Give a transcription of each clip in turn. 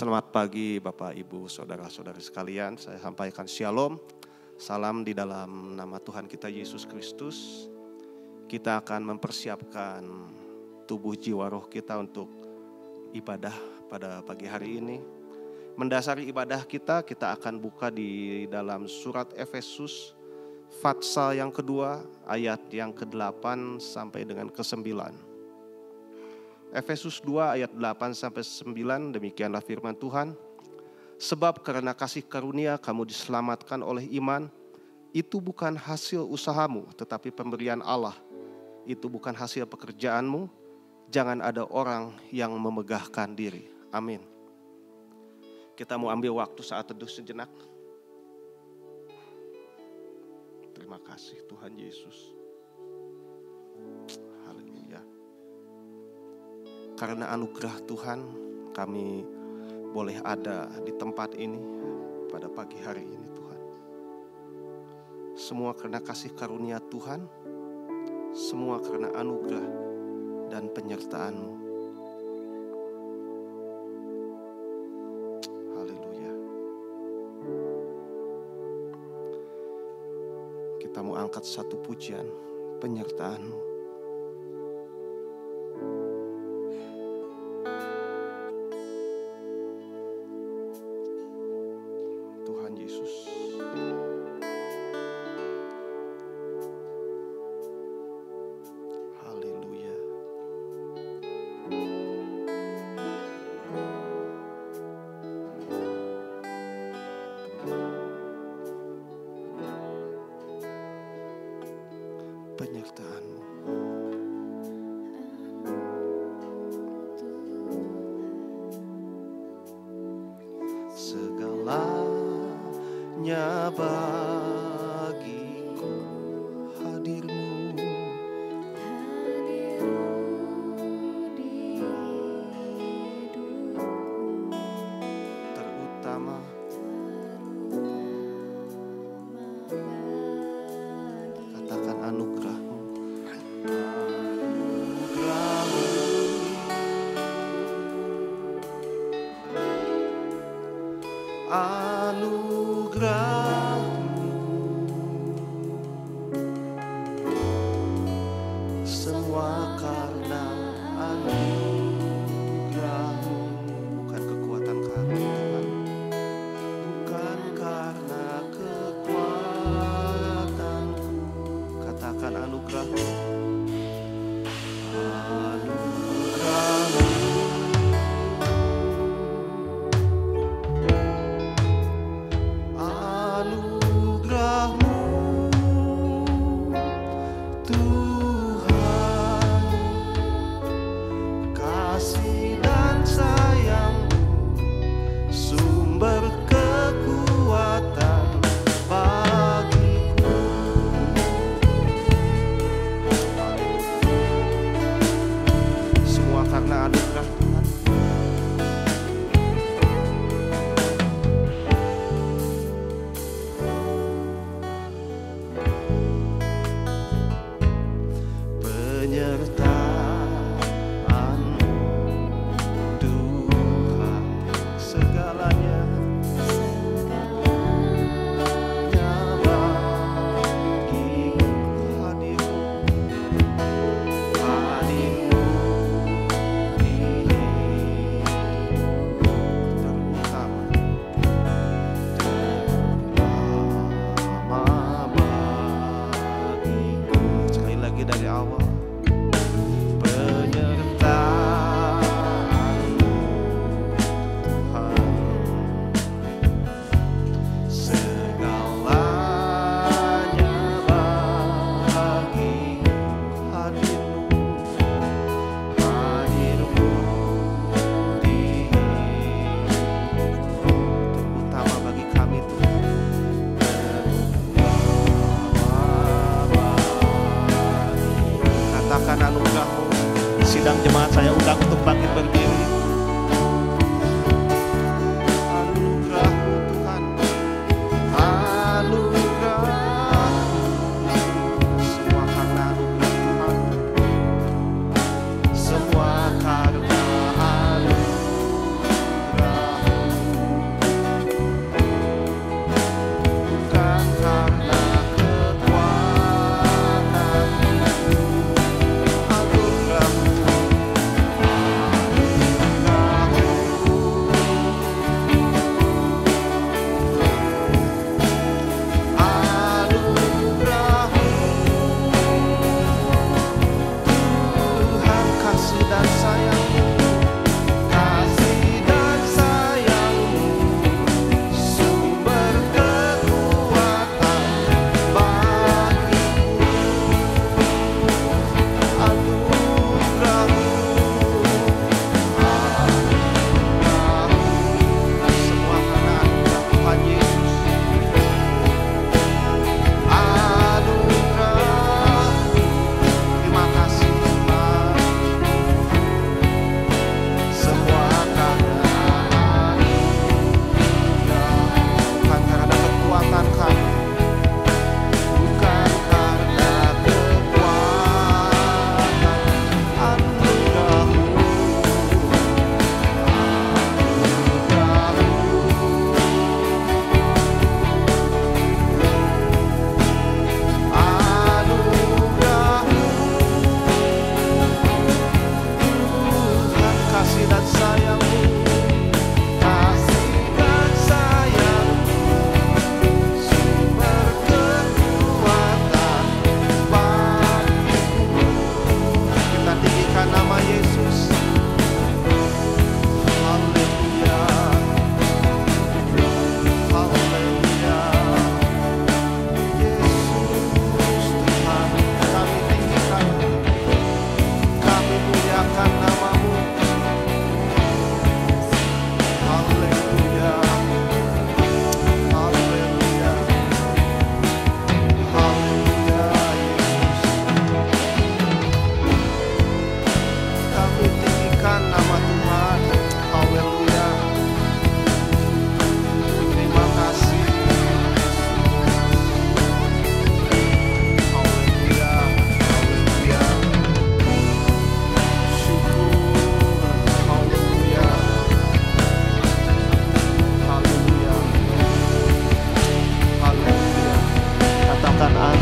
Selamat pagi Bapak, Ibu, Saudara-saudari sekalian. Saya sampaikan shalom, salam di dalam nama Tuhan kita Yesus Kristus. Kita akan mempersiapkan tubuh jiwa roh kita untuk ibadah pada pagi hari ini. Mendasari ibadah kita akan buka di dalam surat Efesus, Fatsal yang kedua, ayat yang ke-8 sampai dengan ke-9. Efesus 2 ayat 8 sampai 9, demikianlah firman Tuhan. Sebab karena kasih karunia kamu diselamatkan oleh iman, itu bukan hasil usahamu, tetapi pemberian Allah. Itu bukan hasil pekerjaanmu, jangan ada orang yang memegahkan diri. Amin. Kita mau ambil waktu saat teduh sejenak. Terima kasih Tuhan Yesus. Haleluya. Karena anugerah Tuhan, kami boleh ada di tempat ini pada pagi hari ini Tuhan. Semua karena kasih karunia Tuhan, semua karena anugerah dan penyertaan-Mu. Haleluya. Kita mau angkat satu pujian, penyertaan-Mu. Penyertaan-Mu. Segalanya bagiku hadir-Mu. Terutama katakan anugerah-Mu. Anugerah-Mu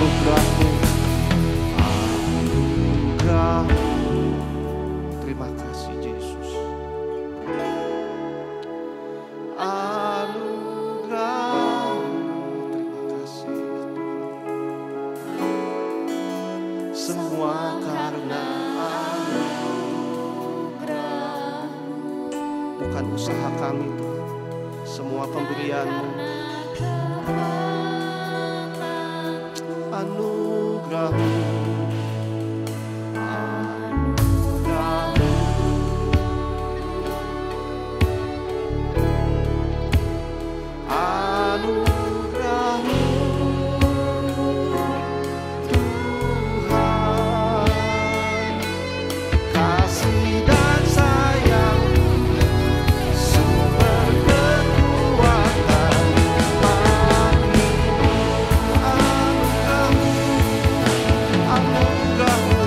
anugerah-Mu, anugerah-Mu. Terima kasih Yesus. Anugerah-Mu, terima kasih Tuhan. Semua karena anugerah-Mu, bukan usaha kami Tuhan. Semua pemberian-Mu, anugerah-Mu, anugerah-Mu, anugerah-Mu, Tuhan. Kasih dan sayang-Mu, sumber kekuatan bagi anugerah-Mu, anugerah-Mu,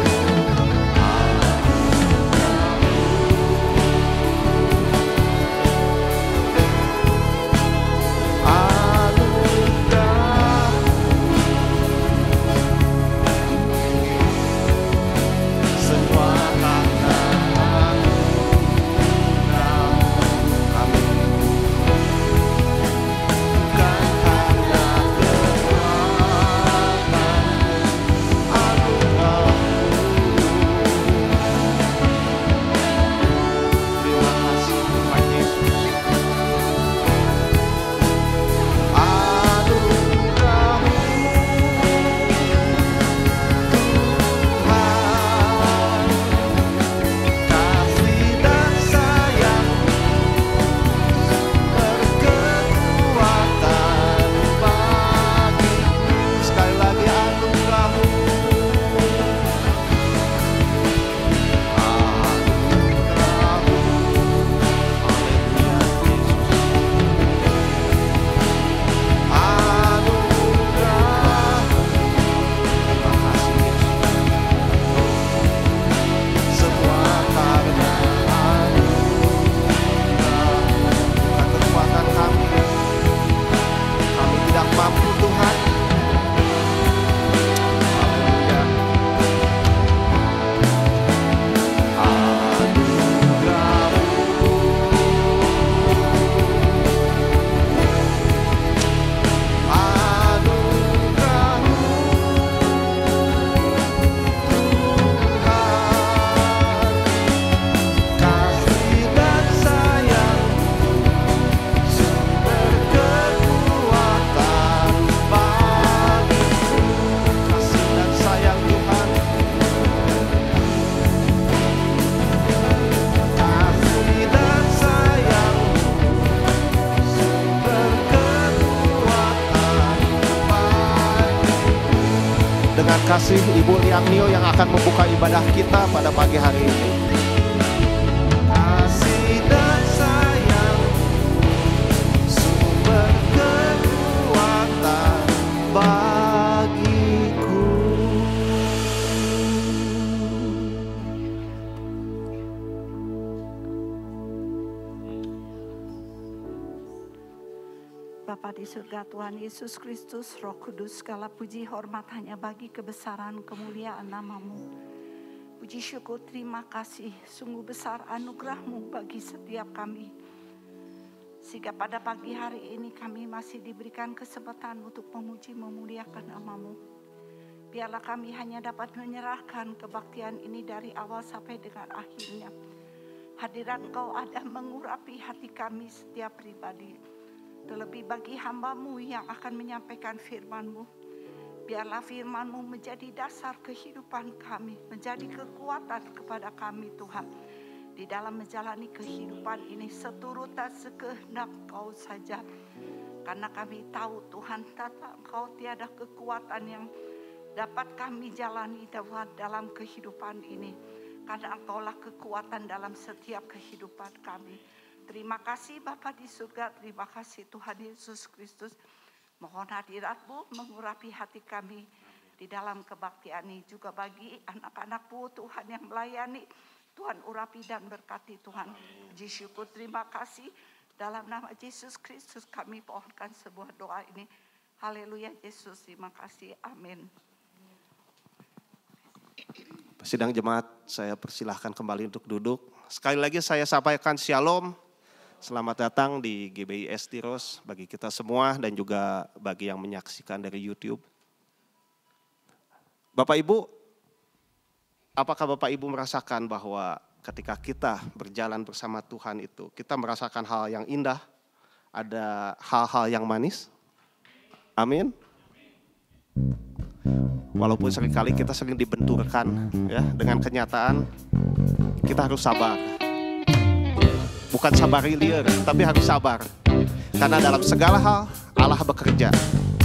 semua karena anugerah-Mu. Amin. Bukan karena kekuatan, anugerah-Mu. Terima kasih Tuhan Yesus. Anugerah-Mu, Tuhan. Kasih dan sayang-Mu, berkekuatan bagiku. Sekali lagi anugerah-Mu, anugerah-Mu. Haleluya Yesus. Anugerah-Mu. Terima kasih Yesus. Semua karena anugerah, bukan kekuatan kami. Kami tidak mampu Tuhan. Haleluya. Anugerah-Mu, anugerah-Mu, Tuhan. Kasih dan sayang-Mu, sumber kekuatan bagiku. Kasih dan sayang Tuhan. Kasih dan sayang-Mu, sumber kekuatan bagiku. Dengan kasih Ibu Liang Nio yang akan membuka ibadah kita pada pagi hari ini. Kasih dan sayang-Mu, sumber kekuatan bagiku. Bapa di surga, Tuhan Yesus Kristus, Roh Kudus, segala puji hormat hanya bagi kebesaran kemuliaan nama-Mu. Puji syukur, terima kasih, sungguh besar anugerah-Mu bagi setiap kami. Sehingga pada pagi hari ini kami masih diberikan kesempatan untuk memuji memuliakan nama-Mu. Biarlah kami hanya dapat menyerahkan kebaktian ini dari awal sampai dengan akhirnya. Hadirat Engkau ada mengurapi hati kami setiap pribadi. Terlebih bagi hamba-Mu yang akan menyampaikan firman-Mu. Biarlah firman-Mu menjadi dasar kehidupan kami, menjadi kekuatan kepada kami Tuhan. Di dalam menjalani kehidupan ini seturut dan sekehendak Engkau saja. Karena kami tahu Tuhan, tanpa Engkau tiada kekuatan yang dapat kami jalani dalam kehidupan ini. Karena Engkaulah kekuatan dalam setiap kehidupan kami. Terima kasih Bapa di surga, terima kasih Tuhan Yesus Kristus. Mohon hadirat-Mu mengurapi hati kami di dalam kebaktian ini. Juga bagi anak-anak-Mu Tuhan yang melayani, Tuhan urapi dan berkati Tuhan. Puji syukur terima kasih. Dalam nama Yesus Kristus kami pohonkan sebuah doa ini. Haleluya Yesus, terima kasih. Amin. Sidang jemaat, saya persilahkan kembali untuk duduk. Sekali lagi saya sampaikan shalom. Selamat datang di GBI Estiros bagi kita semua dan juga bagi yang menyaksikan dari YouTube. Bapak Ibu, apakah Bapak Ibu merasakan bahwa ketika kita berjalan bersama Tuhan itu, kita merasakan hal yang indah, ada hal-hal yang manis? Amin. Walaupun seringkali kita sering dibenturkan ya dengan kenyataan, kita harus sabar. Bukan sabar liar, tapi harus sabar. Karena dalam segala hal Allah bekerja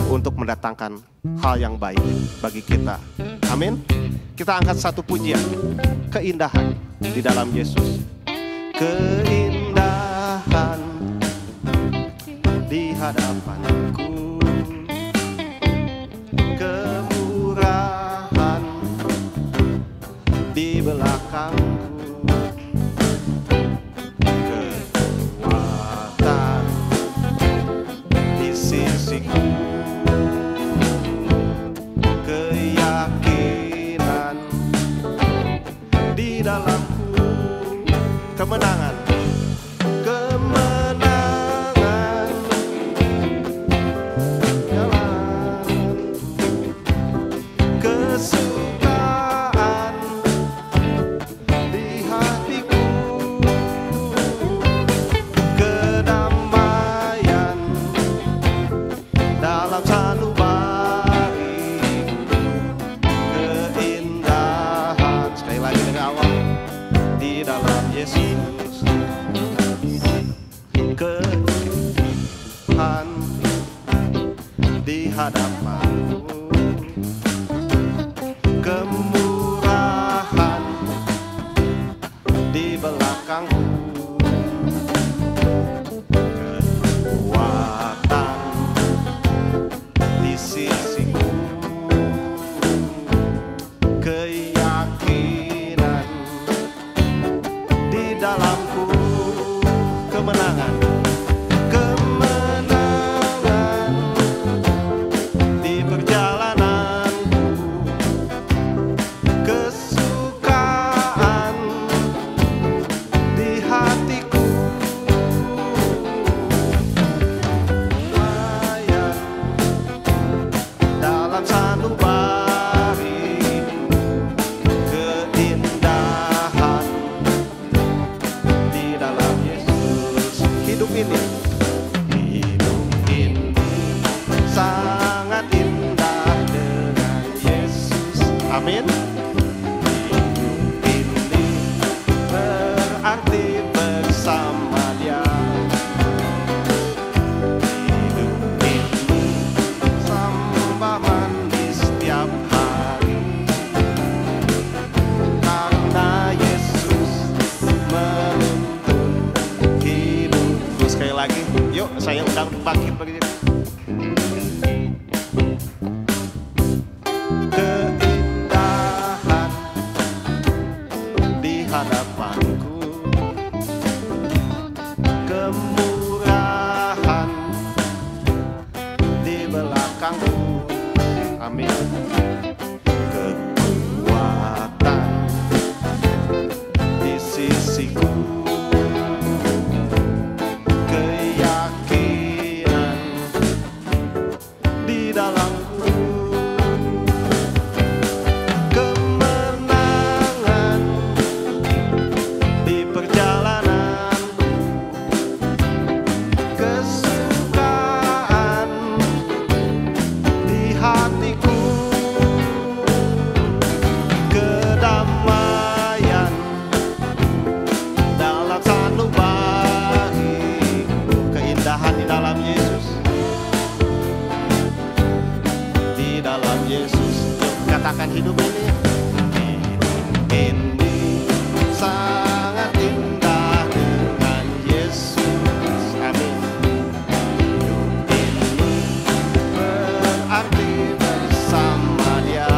untuk mendatangkan hal yang baik bagi kita. Amin. Kita angkat satu pujian, keindahan di dalam Yesus. Keindahan di hadapanku, kemurahan di belakangku, kekuatan di sisiku, keyakinan di dalamku, kemenangan, kesukaan di hatiku, kedamaian dalam sanubariku, keindahan, sekali lagi dari awal, di dalam Yesus, keindahan di hadapanku, kemurahan di belakangku, kekuatan di sisiku, keyakinan di dalamku, kemenangan, kemenangan di perjalananku, kesukaan di hatiku, layan dalam sanubariku, keindahan di dalam Yesus. Hidup ini sangat indah dengan Yesus. Amin. Hidup ini berarti bersama Dia. Hidup ini sembah manis setiap hari, karena Yesus menuntun hidupku. Sekali lagi, yuk saya undang bangkit begini. Keindahan di hadapanku, kemurahan di belakangku. Amin. Kekuatan di sisiku, keyakinan di dalamku, kemenangan di perjalananku, kesukaan di hatiku, kedamaian dalam sanubariku, keindahan di dalam Yesus, di dalam Yesus. Yuk katakan hidup ini, hidup ini sangat indah dengan Yesus. Amin. Hidup ini berarti bersama Dia.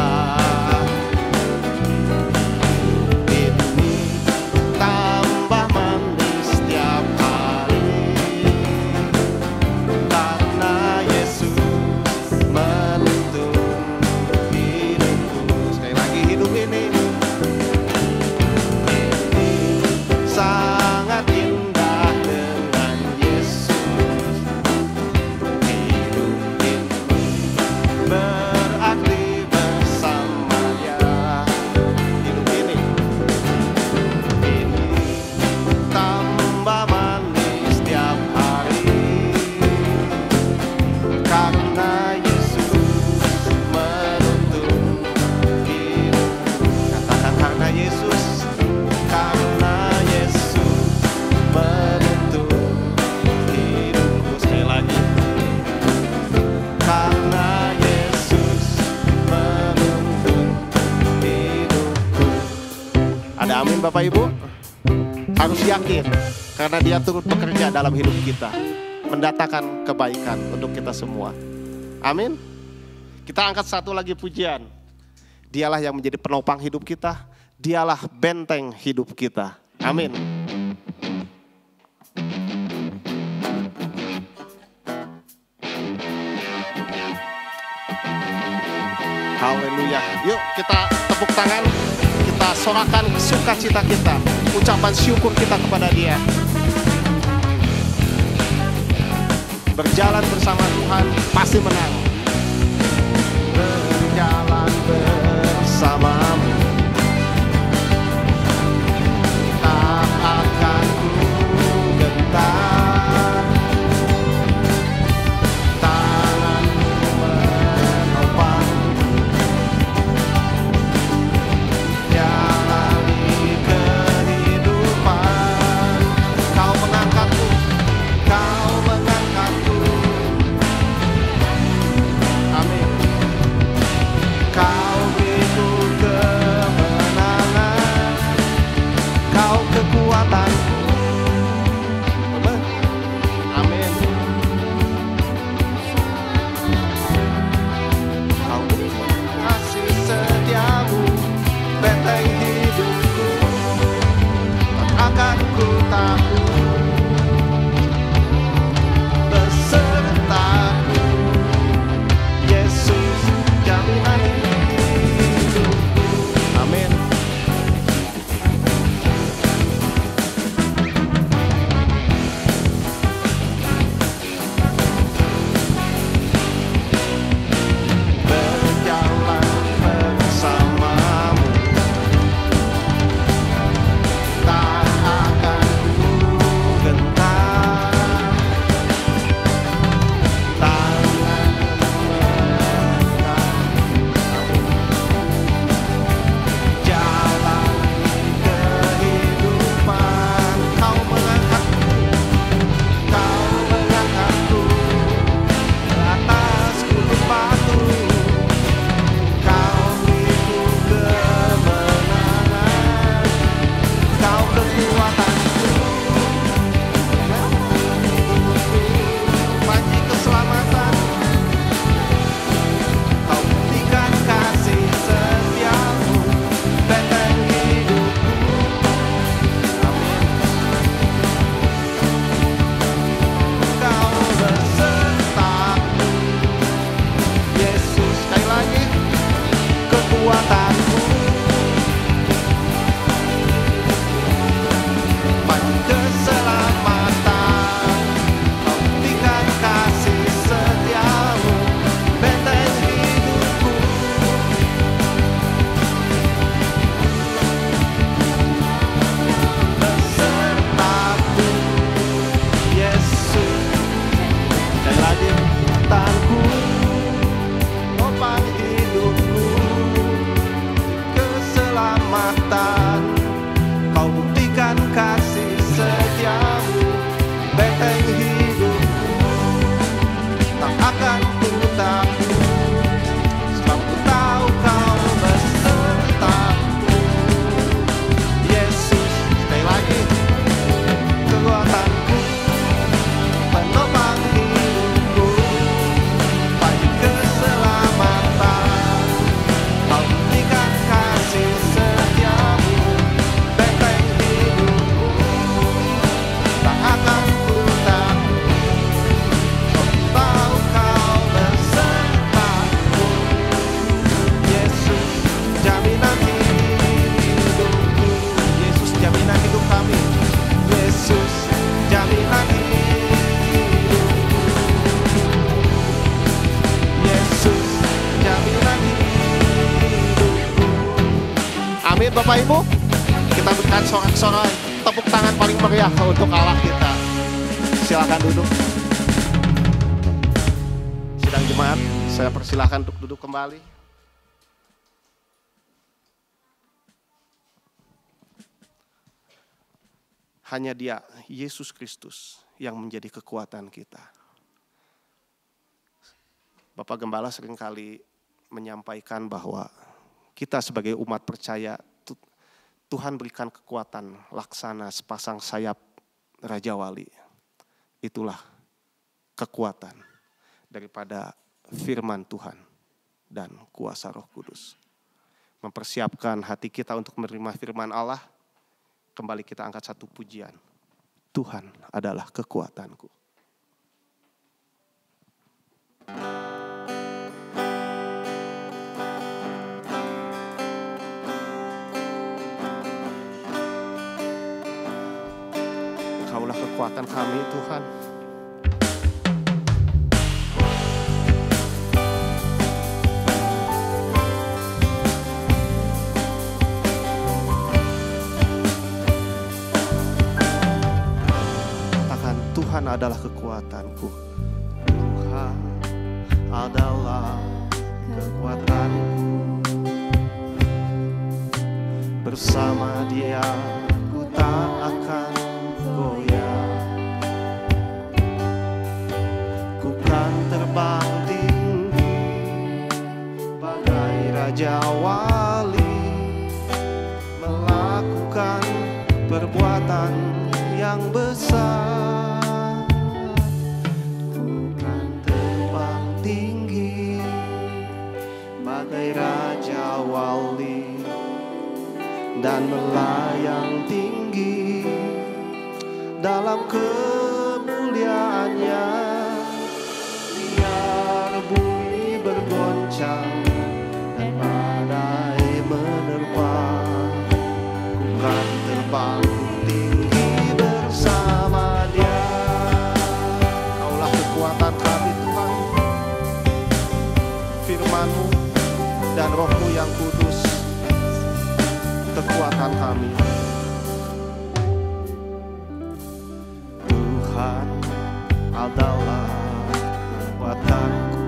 Hidup ini tambah manis setiap hari, karena Yesus berarti bersamanya. Hidup ini tambah manis setiap hari, karena Yesus menuntun hidup. Katakan karena Yesus menuntun hidupku. Sekali lagi, karena Yesus menuntun hidupku. Ada amin Bapak Ibu? Harus yakin, karena Dia turut bekerja dalam hidup kita, mendatangkan kebaikan untuk kita semua. Amin. Kita angkat satu lagi pujian. Dialah yang menjadi penopang hidup kita, Dialah benteng hidup kita. Amin. Haleluya. Yuk kita tepuk tangan, kita sorakan sukacita kita, ucapan syukur kita kepada Dia. Berjalan bersama Tuhan pasti menang. Berjalan bersamamu, tak akan ku gentar. Tanganmu menopang, jalani kehidupan. Kau mengangkatku, Kau mengangkatku. Amin Bapak Ibu. Kita berikan sorak-sorai tepuk tangan paling meriah untuk Allah kita. Silakan duduk. Sidang jemaat, saya persilahkan untuk duduk kembali. Hanya Dia, Yesus Kristus, yang menjadi kekuatan kita. Bapak Gembala seringkali menyampaikan bahwa kita sebagai umat percaya, Tuhan berikan kekuatan laksana sepasang sayap Raja Wali. Itulah kekuatan daripada firman Tuhan dan kuasa Roh Kudus. Mempersiapkan hati kita untuk menerima firman Allah. Kembali kita angkat satu pujian. Tuhan adalah kekuatanku. Engkaulah kekuatan kami, Tuhan. Tuhan adalah kekuatanku. Tuhan adalah kekuatanku. Bersama Dia ku tak akan goyah. Ku kan terbang tinggi bagai Raja Wali, melakukan perbuatan yang besar. Raja Wali dan melayang tinggi dalam kemuliaannya. Biar bumi bergoncang dan badai menerpa, ku kan terbang tinggi bersama Dia. Kaulah kekuatan kami, Tuhan. Firman-Mu dan Roh-Mu yang kudus, kekuatan kami. Tuhan adalah kekuatanku.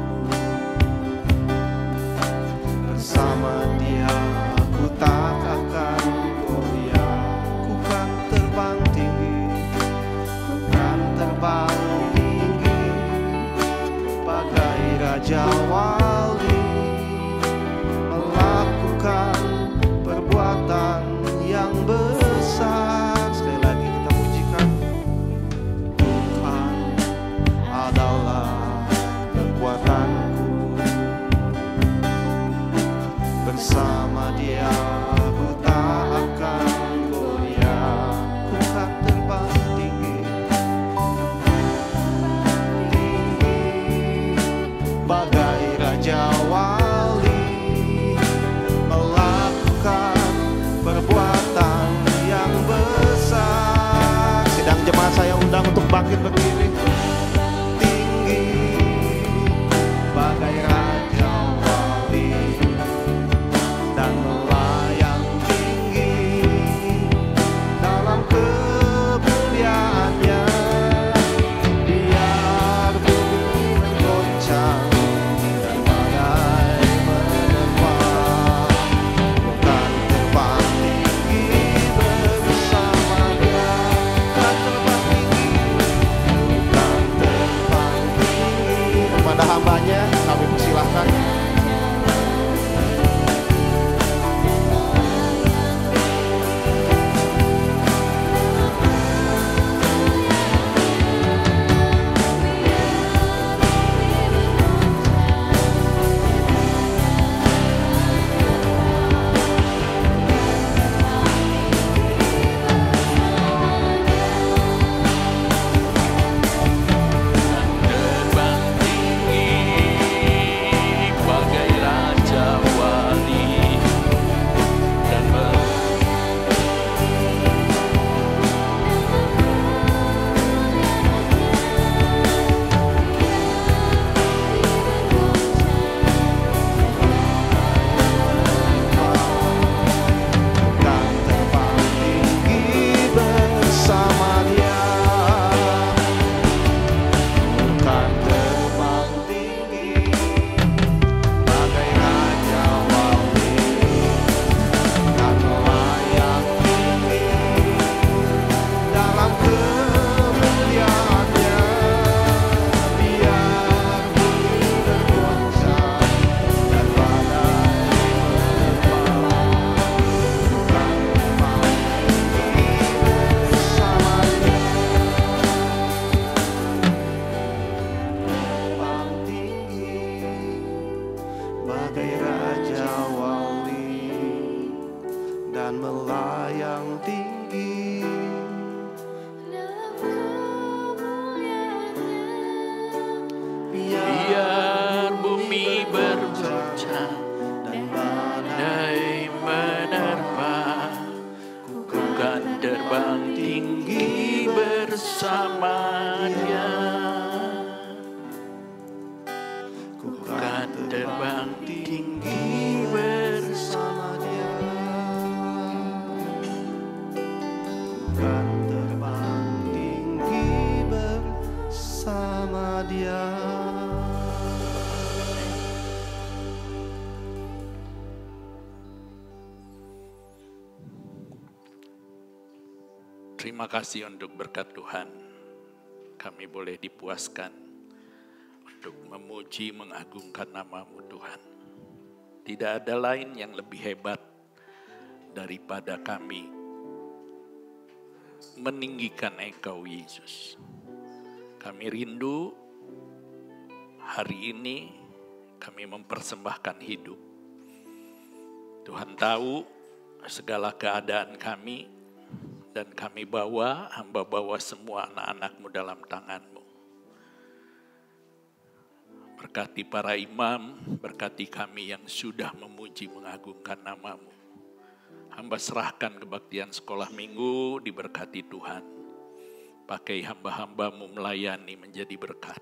Bersama Dia ku tak akan goyah. Ku kan terbang tinggi, ku kan terbang tinggi bagai Raja Wali, perbuatan yang sebagai Raja Wali dan melayang tinggi. Biar bumi berguncang dan badai menerpa, ku kan terbang tinggi bersama Dia. Ku kan terbang tinggi bersama Dia. Ku kan terbang tinggi bersama Dia. Terima kasih untuk berkat Tuhan. Kami boleh dipuaskan untuk memuji, mengagungkan nama-Mu Tuhan. Tidak ada lain yang lebih hebat daripada kami meninggikan Engkau Yesus. Kami rindu hari ini kami mempersembahkan hidup. Tuhan tahu segala keadaan kami, dan kami hamba bawa semua anak-anak-Mu dalam tangan-Mu. Berkati para imam, berkati kami yang sudah memuji mengagungkan nama-Mu. Hamba serahkan kebaktian sekolah minggu, diberkati Tuhan. Pakai hamba-hamba-Mu melayani menjadi berkat.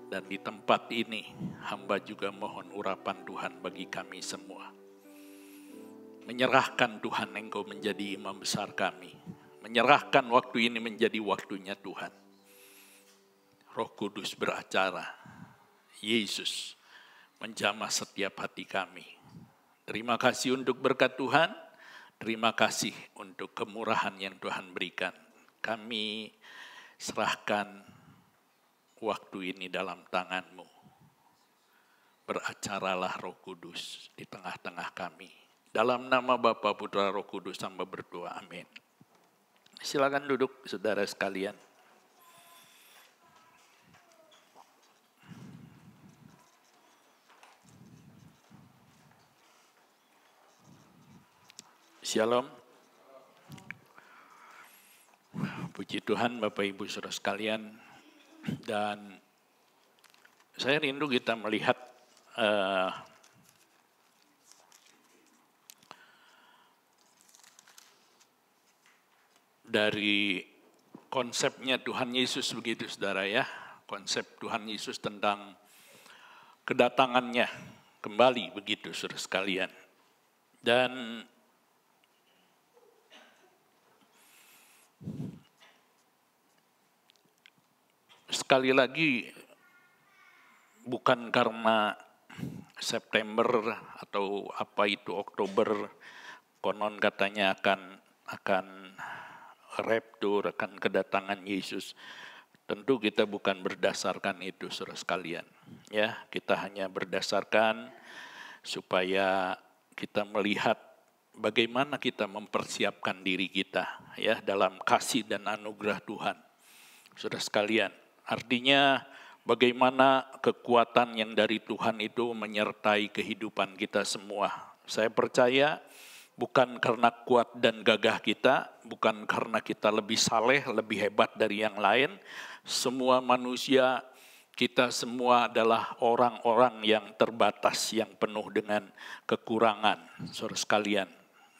Dan di tempat ini, hamba juga mohon urapan Tuhan bagi kami semua. Menyerahkan Tuhan Engkau menjadi imam besar kami. Menyerahkan waktu ini menjadi waktunya Tuhan. Roh Kudus beracara. Yesus menjamah setiap hati kami. Terima kasih untuk berkat Tuhan. Terima kasih untuk kemurahan yang Tuhan berikan. Kami serahkan waktu ini dalam tangan-Mu. Beracaralah Roh Kudus di tengah-tengah kami. Dalam nama Bapa, Putra, Roh Kudus, hamba berdoa. Amin. Silakan duduk, saudara sekalian. Shalom. Puji Tuhan, Bapak Ibu saudara sekalian. Dan saya rindu kita melihat dari konsepnya Tuhan Yesus begitu saudara ya. Konsep Tuhan Yesus tentang kedatangannya kembali begitu saudara sekalian. Dan sekali lagi bukan karena September atau apa itu Oktober konon katanya akan raptur, akan kedatangan Yesus. Tentu kita bukan berdasarkan itu saudara sekalian. Ya, kita hanya berdasarkan supaya kita melihat bagaimana kita mempersiapkan diri kita ya dalam kasih dan anugerah Tuhan. Saudara sekalian, artinya bagaimana kekuatan yang dari Tuhan itu menyertai kehidupan kita semua. Saya percaya bukan karena kuat dan gagah kita, bukan karena kita lebih saleh, lebih hebat dari yang lain. Semua manusia, kita semua adalah orang-orang yang terbatas, yang penuh dengan kekurangan, saudara sekalian.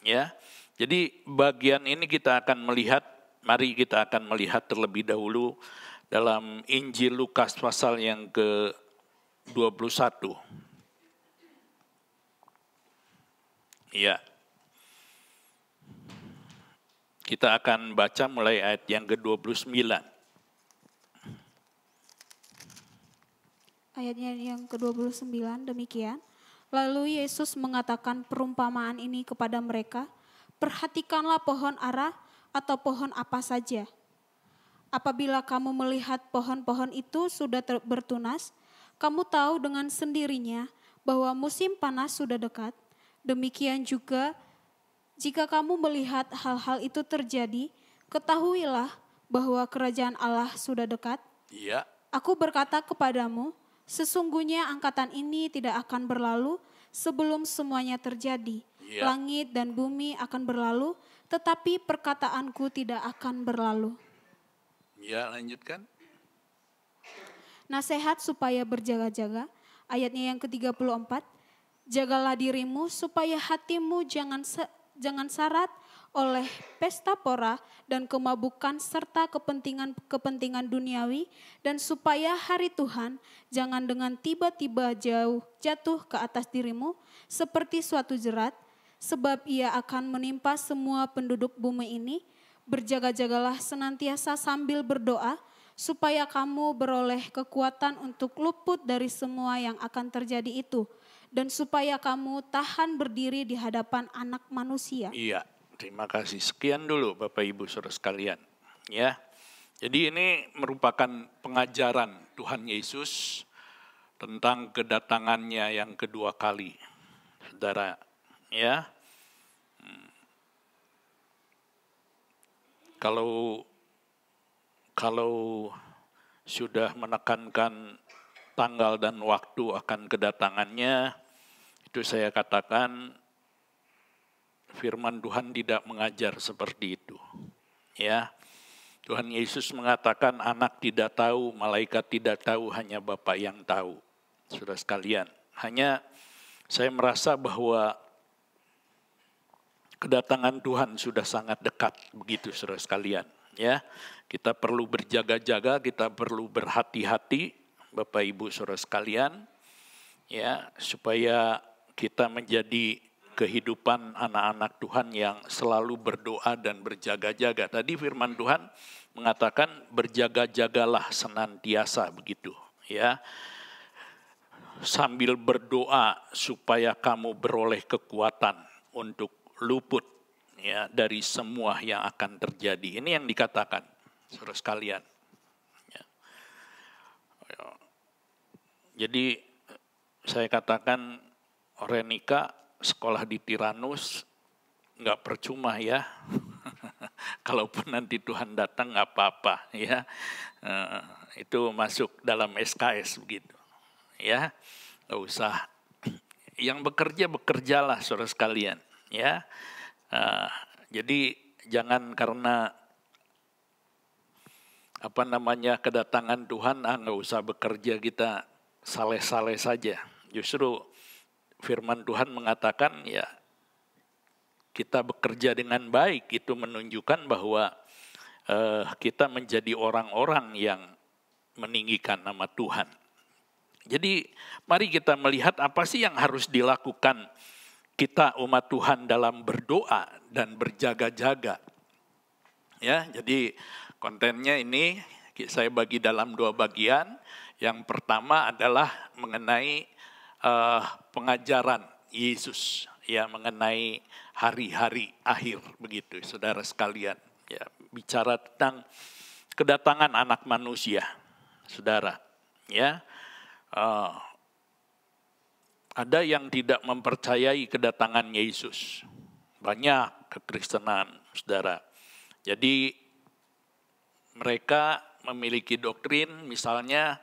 Ya, jadi bagian ini kita akan melihat, mari kita akan melihat terlebih dahulu dalam Injil Lukas pasal yang ke-21. Ya. Kita akan baca mulai ayat yang ke-29. Ayatnya yang ke-29 demikian. Lalu Yesus mengatakan perumpamaan ini kepada mereka. Perhatikanlah pohon ara atau pohon apa saja. Apabila kamu melihat pohon-pohon itu sudah bertunas, kamu tahu dengan sendirinya bahwa musim panas sudah dekat. Demikian juga jika kamu melihat hal-hal itu terjadi, ketahuilah bahwa kerajaan Allah sudah dekat. Iya. Aku berkata kepadamu, Sesungguhnya angkatan ini tidak akan berlalu sebelum semuanya terjadi. Ya. Langit dan bumi akan berlalu, tetapi perkataanku tidak akan berlalu. Ya, lanjutkan. Nasihat supaya berjaga-jaga, ayatnya yang ke-34. Jagalah dirimu supaya hatimu jangan syarat oleh pesta pora dan kemabukan serta kepentingan duniawi, dan supaya hari Tuhan jangan dengan tiba-tiba jatuh ke atas dirimu seperti suatu jerat, sebab ia akan menimpa semua penduduk bumi ini. Berjaga-jagalah senantiasa sambil berdoa, supaya kamu beroleh kekuatan untuk luput dari semua yang akan terjadi itu, dan supaya kamu tahan berdiri di hadapan Anak Manusia. Iya, terima kasih. Sekian dulu Bapak Ibu Saudara sekalian. Ya, jadi ini merupakan pengajaran Tuhan Yesus tentang kedatangannya yang kedua kali, saudara. Ya, kalau sudah menekankan tanggal dan waktu akan kedatangannya, itu saya katakan firman Tuhan tidak mengajar seperti itu. Ya, Tuhan Yesus mengatakan anak tidak tahu, malaikat tidak tahu, hanya Bapa yang tahu. Saudara sekalian, hanya saya merasa bahwa kedatangan Tuhan sudah sangat dekat, begitu saudara sekalian. Ya, kita perlu berjaga-jaga, kita perlu berhati-hati, Bapak Ibu saudara sekalian, ya, supaya kita menjadi kehidupan anak-anak Tuhan yang selalu berdoa dan berjaga-jaga. Tadi firman Tuhan mengatakan berjaga-jagalah senantiasa, begitu, ya. Sambil berdoa supaya kamu beroleh kekuatan untuk luput, ya, dari semua yang akan terjadi. Ini yang dikatakan, saudara sekalian. Ya. Jadi saya katakan Renika sekolah di Tiranus nggak percuma ya. Kalaupun nanti Tuhan datang nggak apa-apa ya. Itu masuk dalam SKS begitu. Ya, nggak usah. Yang bekerjalah saudara sekalian. Ya, jadi jangan karena kedatangan Tuhan, nggak usah bekerja, kita saleh-saleh saja. Justru firman Tuhan mengatakan ya kita bekerja dengan baik, itu menunjukkan bahwa kita menjadi orang-orang yang meninggikan nama Tuhan. Jadi mari kita melihat apa sih yang harus dilakukan kita umat Tuhan dalam berdoa dan berjaga-jaga. Ya, jadi kontennya ini saya bagi dalam 2 bagian. Yang pertama adalah mengenai pengajaran Yesus, ya, mengenai hari-hari akhir, begitu saudara sekalian. Ya, bicara tentang kedatangan Anak Manusia, saudara. Ya, ada yang tidak mempercayai kedatangan Yesus. Banyak kekristenan, saudara. Jadi mereka memiliki doktrin, misalnya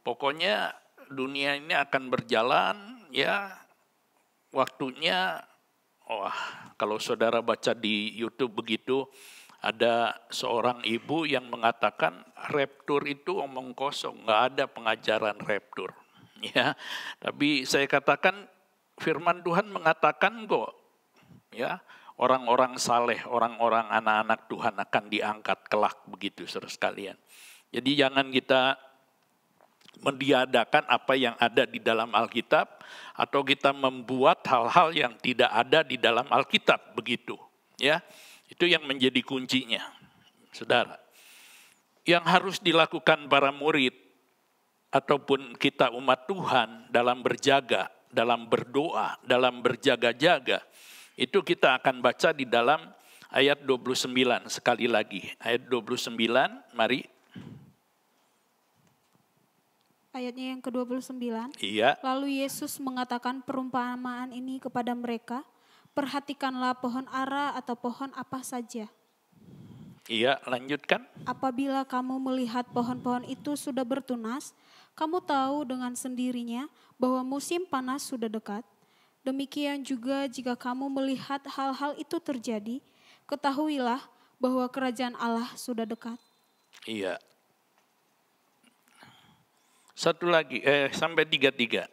pokoknya dunia ini akan berjalan, ya, waktunya. Kalau saudara baca di YouTube begitu, ada seorang ibu yang mengatakan raptur itu omong kosong, nggak ada pengajaran raptur. Ya, tapi saya katakan firman Tuhan mengatakan kok, ya, orang-orang saleh, orang-orang anak-anak Tuhan akan diangkat kelak, begitu saudara sekalian. Jadi jangan kita mendiadakan apa yang ada di dalam Alkitab, atau kita membuat hal-hal yang tidak ada di dalam Alkitab, begitu. Ya, itu yang menjadi kuncinya, saudara. Yang harus dilakukan para murid ataupun kita umat Tuhan dalam berjaga, dalam berdoa, dalam berjaga-jaga, itu kita akan baca di dalam ayat 29 sekali lagi. Ayat 29, mari. Ayatnya yang ke-29. Iya. Lalu Yesus mengatakan perumpamaan ini kepada mereka, perhatikanlah pohon ara atau pohon apa saja. Iya, lanjutkan. Apabila kamu melihat pohon-pohon itu sudah bertunas, Kamu tahu dengan sendirinya bahwa musim panas sudah dekat. Demikian juga jika kamu melihat hal-hal itu terjadi, ketahuilah bahwa kerajaan Allah sudah dekat. Iya. Satu lagi, sampai 33.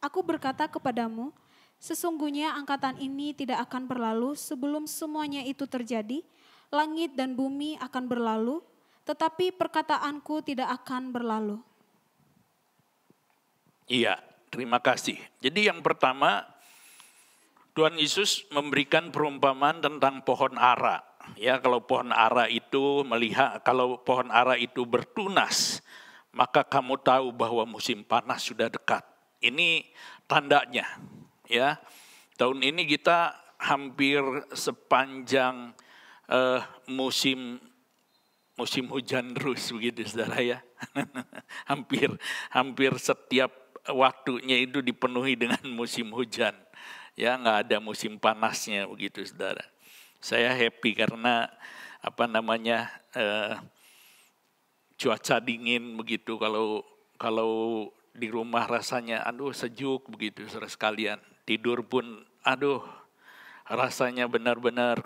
Aku berkata kepadamu, sesungguhnya angkatan ini tidak akan berlalu sebelum semuanya itu terjadi. Langit dan bumi akan berlalu, tetapi perkataanku tidak akan berlalu. Iya, terima kasih. Jadi yang pertama, Tuhan Yesus memberikan perumpamaan tentang pohon ara. Ya, kalau pohon ara itu kalau pohon ara itu bertunas, maka kamu tahu bahwa musim panas sudah dekat. Ini tandanya. Ya, tahun ini kita hampir sepanjang musim hujan terus begitu saudara ya. hampir setiap waktunya itu dipenuhi dengan musim hujan. Ya, nggak ada musim panasnya begitu saudara. Saya happy karena cuaca dingin begitu, kalau di rumah rasanya sejuk begitu saudara sekalian. Tidur pun rasanya benar-benar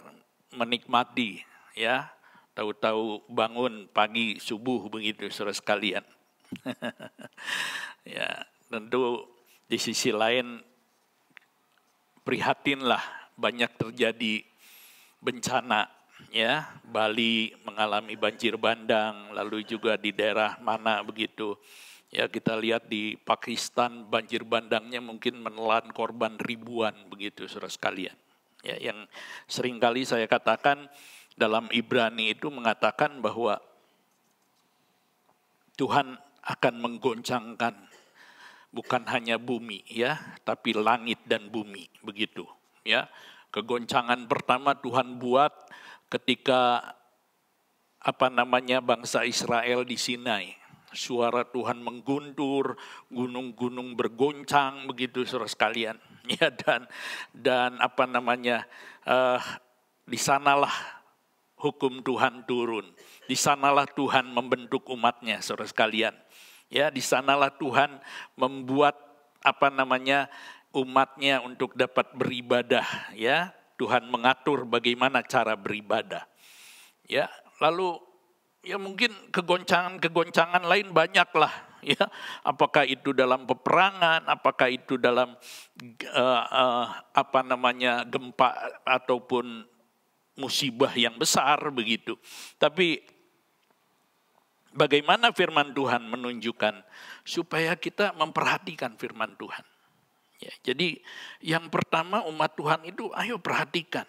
menikmati ya. Tahu-tahu bangun pagi subuh begitu saudara sekalian. Ya, tentu di sisi lain prihatinlah banyak terjadi bencana ya. Bali mengalami banjir bandang, lalu juga di daerah mana begitu. Ya, kita lihat di Pakistan banjir bandangnya mungkin menelan korban ribuan begitu saudara sekalian. Ya, yang seringkali saya katakan dalam Ibrani itu mengatakan bahwa Tuhan akan menggoncangkan bukan hanya bumi ya, tapi langit dan bumi begitu ya. Kegoncangan pertama Tuhan buat ketika bangsa Israel di Sinai. Suara Tuhan mengguntur, gunung-gunung bergoncang begitu saudara sekalian. Ya, dan di sanalah hukum Tuhan turun. Di sanalah Tuhan membentuk umatnya saudara sekalian. Ya, di sanalah Tuhan membuat umatnya untuk dapat beribadah ya. Tuhan mengatur bagaimana cara beribadah. Ya, lalu ya mungkin kegoncangan lain banyaklah ya. Apakah itu dalam peperangan, apakah itu dalam gempa ataupun musibah yang besar begitu. Tapi bagaimana firman Tuhan menunjukkan supaya kita memperhatikan firman Tuhan. Ya, jadi yang pertama umat Tuhan itu ayo perhatikan.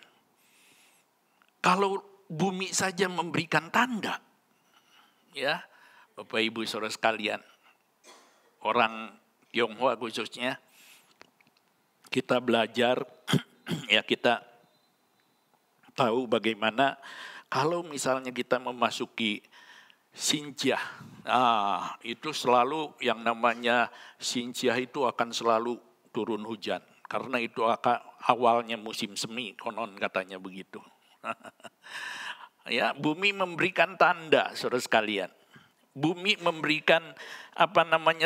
Kalau bumi saja memberikan tanda, ya Bapak Ibu saudara sekalian, orang Tionghoa khususnya, kita belajar, ya kita tahu bagaimana kalau misalnya kita memasuki Xinjia, itu selalu yang namanya Xinjia itu akan selalu turun hujan. Karena itu awalnya musim semi, konon katanya begitu. Ya, bumi memberikan tanda saudara sekalian. Bumi memberikan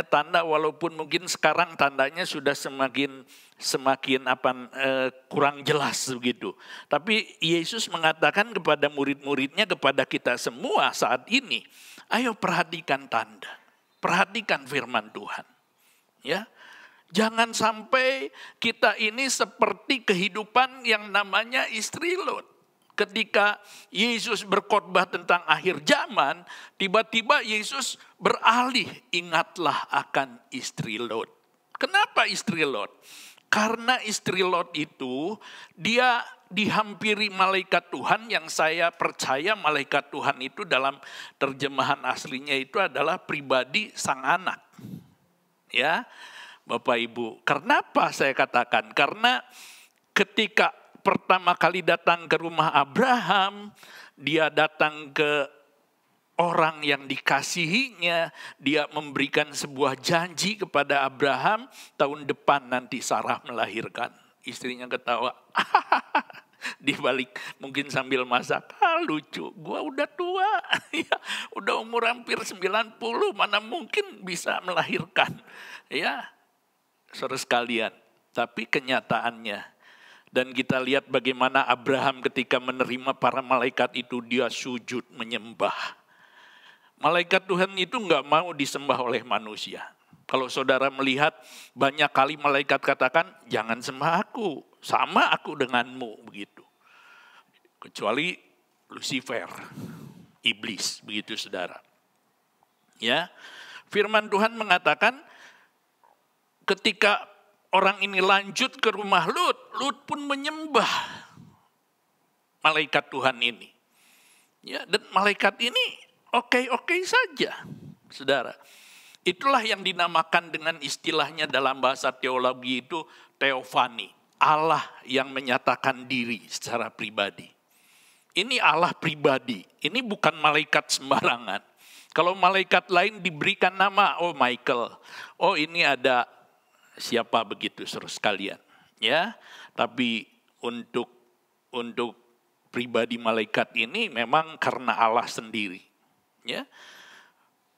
tanda, walaupun mungkin sekarang tandanya sudah semakin kurang jelas begitu. Tapi Yesus mengatakan kepada murid-muridnya, kepada kita semua saat ini, ayo perhatikan tanda, perhatikan firman Tuhan. Ya, jangan sampai kita ini seperti kehidupan yang namanya istri Lot. Ketika Yesus berkhotbah tentang akhir zaman, tiba-tiba Yesus beralih, ingatlah akan istri Lot. Kenapa istri Lot? Karena istri Lot itu dia dihampiri malaikat Tuhan, yang saya percaya malaikat Tuhan itu dalam terjemahan aslinya itu adalah pribadi sang anak. Ya, Bapak Ibu. Kenapa saya katakan? Karena ketika pertama kali datang ke rumah Abraham, dia datang ke orang yang dikasihinya, dia memberikan sebuah janji kepada Abraham, tahun depan nanti Sarah melahirkan. Istrinya ketawa, di balik mungkin sambil masak, lucu, gua udah tua, ya, udah umur hampir 90, mana mungkin bisa melahirkan, ya, saudara sekalian. Tapi kenyataannya, dan kita lihat bagaimana Abraham ketika menerima para malaikat itu, dia sujud menyembah. Malaikat Tuhan itu enggak mau disembah oleh manusia. Kalau saudara melihat banyak kali malaikat katakan, jangan sembah aku, sama aku denganmu, begitu. Kecuali Lucifer, iblis, begitu saudara. Ya, firman Tuhan mengatakan ketika orang ini lanjut ke rumah Lut, Lut pun menyembah malaikat Tuhan ini. Ya, dan malaikat ini oke-oke saja, saudara. Itulah yang dinamakan dengan istilahnya dalam bahasa teologi itu teofani. Allah yang menyatakan diri secara pribadi. Ini Allah pribadi, ini bukan malaikat sembarangan. Kalau malaikat lain diberikan nama, oh Michael, oh ini ada siapa begitu saudara sekalian. Ya, tapi untuk pribadi malaikat ini memang karena Allah sendiri. Ya,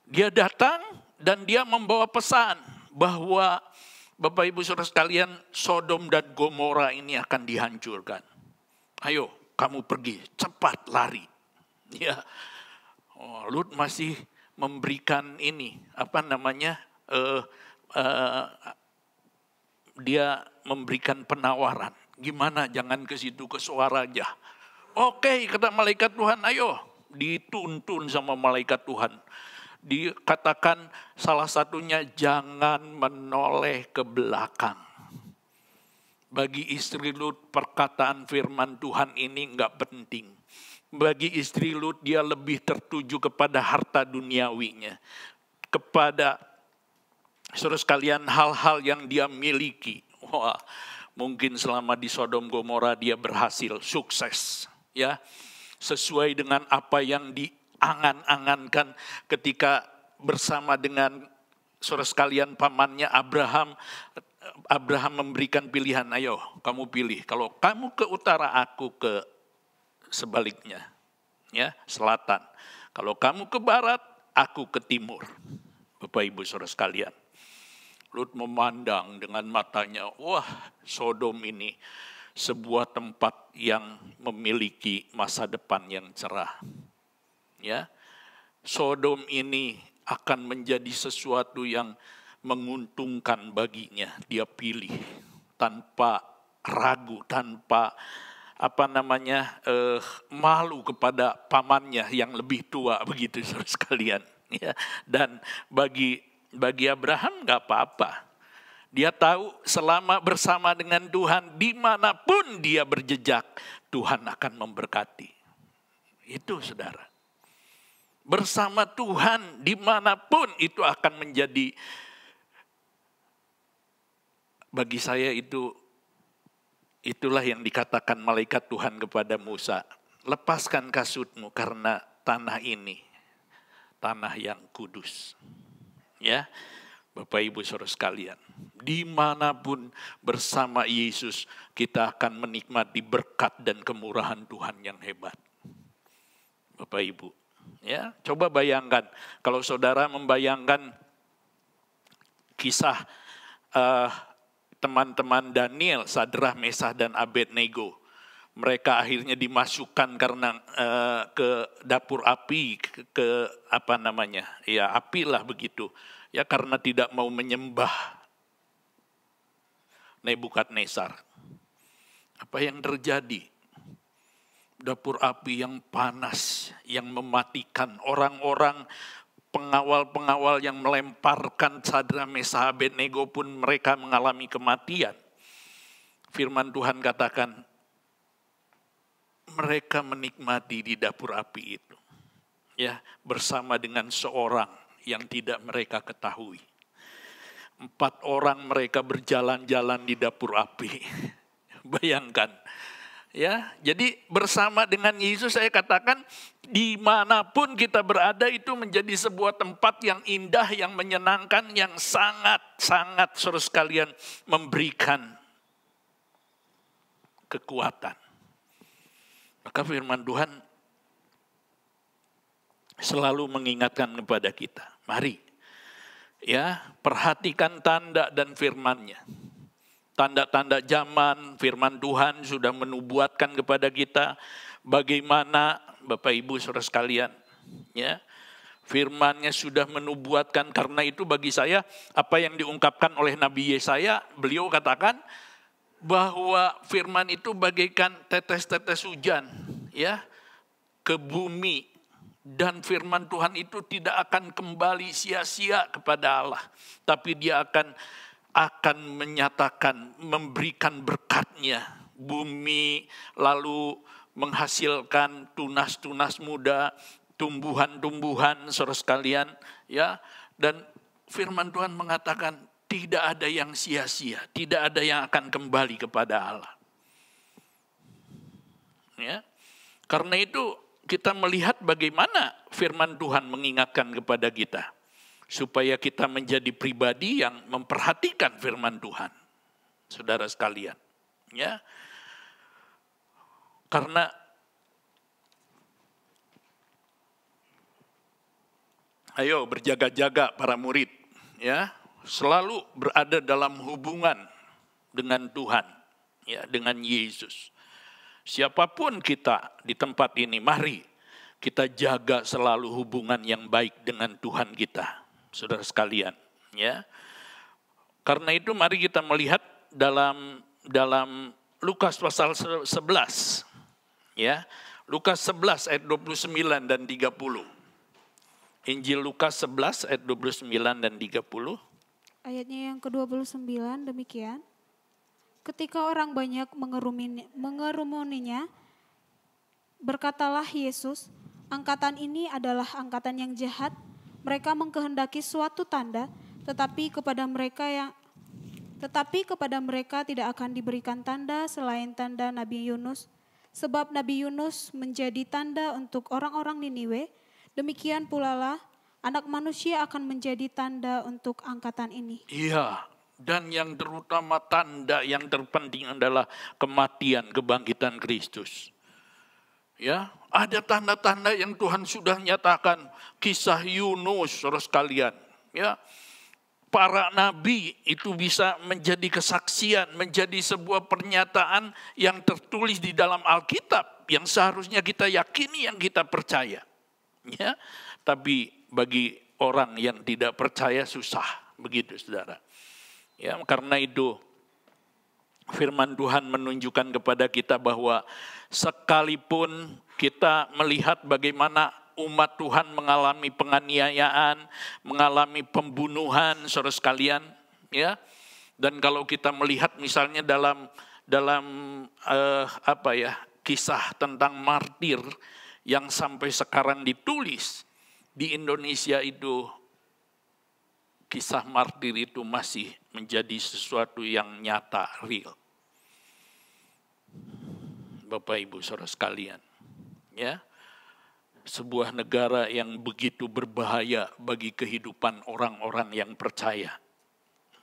dia datang dan dia membawa pesan bahwa Bapak Ibu Saudara sekalian, Sodom dan Gomora ini akan dihancurkan. Ayo, kamu pergi, cepat lari. Ya, Lut masih memberikan ini, dia memberikan penawaran. Gimana, jangan ke situ, ke suara aja. Oke, kata malaikat Tuhan, ayo. Dituntun sama malaikat Tuhan. Dikatakan salah satunya jangan menoleh ke belakang. Bagi istri Lut perkataan firman Tuhan ini enggak penting. Bagi istri Lut dia lebih tertuju kepada harta duniawinya. Kepada saudara sekalian hal-hal yang dia miliki. Wah, mungkin selama di Sodom Gomora dia berhasil, sukses. Ya, sesuai dengan apa yang diangan-angankan ketika bersama dengan saudara sekalian pamannya Abraham memberikan pilihan, ayo kamu pilih. Kalau kamu ke utara, aku ke sebaliknya, ya selatan. Kalau kamu ke barat, aku ke timur. Bapak Ibu saudara sekalian, Lut memandang dengan matanya, wah Sodom ini sebuah tempat yang memiliki masa depan yang cerah. Ya, Sodom ini akan menjadi sesuatu yang menguntungkan baginya. Dia pilih tanpa ragu, tanpa malu kepada pamannya yang lebih tua, begitu saudara sekalian. Ya, dan bagi Abraham nggak apa-apa. Dia tahu selama bersama dengan Tuhan, dimanapun dia berjejak, Tuhan akan memberkati. Itu saudara. Bersama Tuhan, dimanapun itu akan menjadi, bagi saya itulah yang dikatakan malaikat Tuhan kepada Musa. Lepaskan kasutmu karena tanah ini, tanah yang kudus. Ya, Bapak Ibu Saudara sekalian, dimanapun bersama Yesus kita akan menikmati berkat dan kemurahan Tuhan yang hebat. Bapak Ibu, ya coba bayangkan kalau saudara membayangkan kisah teman-teman Daniel, Sadrah, Mesah dan Abednego. Mereka akhirnya dimasukkan karena ke dapur api, api lah begitu. Ya karena tidak mau menyembah Nebukadnezar. Apa yang terjadi? Dapur api yang panas, yang mematikan. Orang-orang pengawal-pengawal yang melemparkan Sadrah, Mesah, Abednego pun mereka mengalami kematian. Firman Tuhan katakan, mereka menikmati di dapur api itu. Ya, bersama dengan seorang yang tidak mereka ketahui. 4 orang mereka berjalan-jalan di dapur api. Bayangkan. Ya, jadi bersama dengan Yesus saya katakan dimanapun kita berada itu menjadi sebuah tempat yang indah, yang menyenangkan, yang sangat-sangat saudara sekalian memberikan kekuatan. Maka firman Tuhan selalu mengingatkan kepada kita, mari ya perhatikan tanda dan firman-Nya. Tanda-tanda zaman, firman Tuhan sudah menubuatkan kepada kita bagaimana Bapak Ibu Saudara sekalian, ya. Firman-Nya sudah menubuatkan, karena itu bagi saya apa yang diungkapkan oleh Nabi Yesaya, beliau katakan bahwa firman itu bagaikan tetes-tetes hujan ya ke bumi, dan firman Tuhan itu tidak akan kembali sia-sia kepada Allah, tapi dia akan menyatakan, memberikan berkat-Nya. Bumi lalu menghasilkan tunas-tunas muda, tumbuhan-tumbuhan, saudara sekalian, ya. Dan firman Tuhan mengatakan tidak ada yang sia-sia, tidak ada yang akan kembali kepada Allah. Ya. Karena itu kita melihat bagaimana firman Tuhan mengingatkan kepada kita supaya kita menjadi pribadi yang memperhatikan firman Tuhan, saudara sekalian, ya. Karena ayo berjaga-jaga para murid, ya, selalu berada dalam hubungan dengan Tuhan, ya, dengan Yesus. Siapapun kita di tempat ini, mari kita jaga selalu hubungan yang baik dengan Tuhan kita, saudara sekalian, ya. Karena itu mari kita melihat dalam Lukas pasal 11, ya. Lukas 11 ayat 29 dan 30. Injil Lukas 11 ayat 29 dan 30. Ayatnya yang ke-29 demikian. Ketika orang banyak mengerumuninya, berkatalah Yesus, angkatan ini adalah angkatan yang jahat. Mereka mengkehendaki suatu tanda, tetapi kepada mereka tidak akan diberikan tanda selain tanda Nabi Yunus. Sebab Nabi Yunus menjadi tanda untuk orang-orang Niniwe, demikian pula lah Anak Manusia akan menjadi tanda untuk angkatan ini. Iya, dan yang terutama tanda yang terpenting adalah kematian, kebangkitan Kristus. Ya, ada tanda-tanda yang Tuhan sudah nyatakan, kisah Yunus, saudara sekalian, ya. Para nabi itu bisa menjadi kesaksian, menjadi sebuah pernyataan yang tertulis di dalam Alkitab yang seharusnya kita yakini, yang kita percaya. Ya, tapi bagi orang yang tidak percaya susah, begitu saudara. Ya, karena itu firman Tuhan menunjukkan kepada kita bahwa sekalipun kita melihat bagaimana umat Tuhan mengalami penganiayaan, mengalami pembunuhan, saudara sekalian, ya. Dan kalau kita melihat misalnya dalam kisah tentang martir yang sampai sekarang ditulis di Indonesia itu, kisah martir itu masih menjadi sesuatu yang nyata, real. Bapak Ibu saudara sekalian, ya. Sebuah negara yang begitu berbahaya bagi kehidupan orang-orang yang percaya,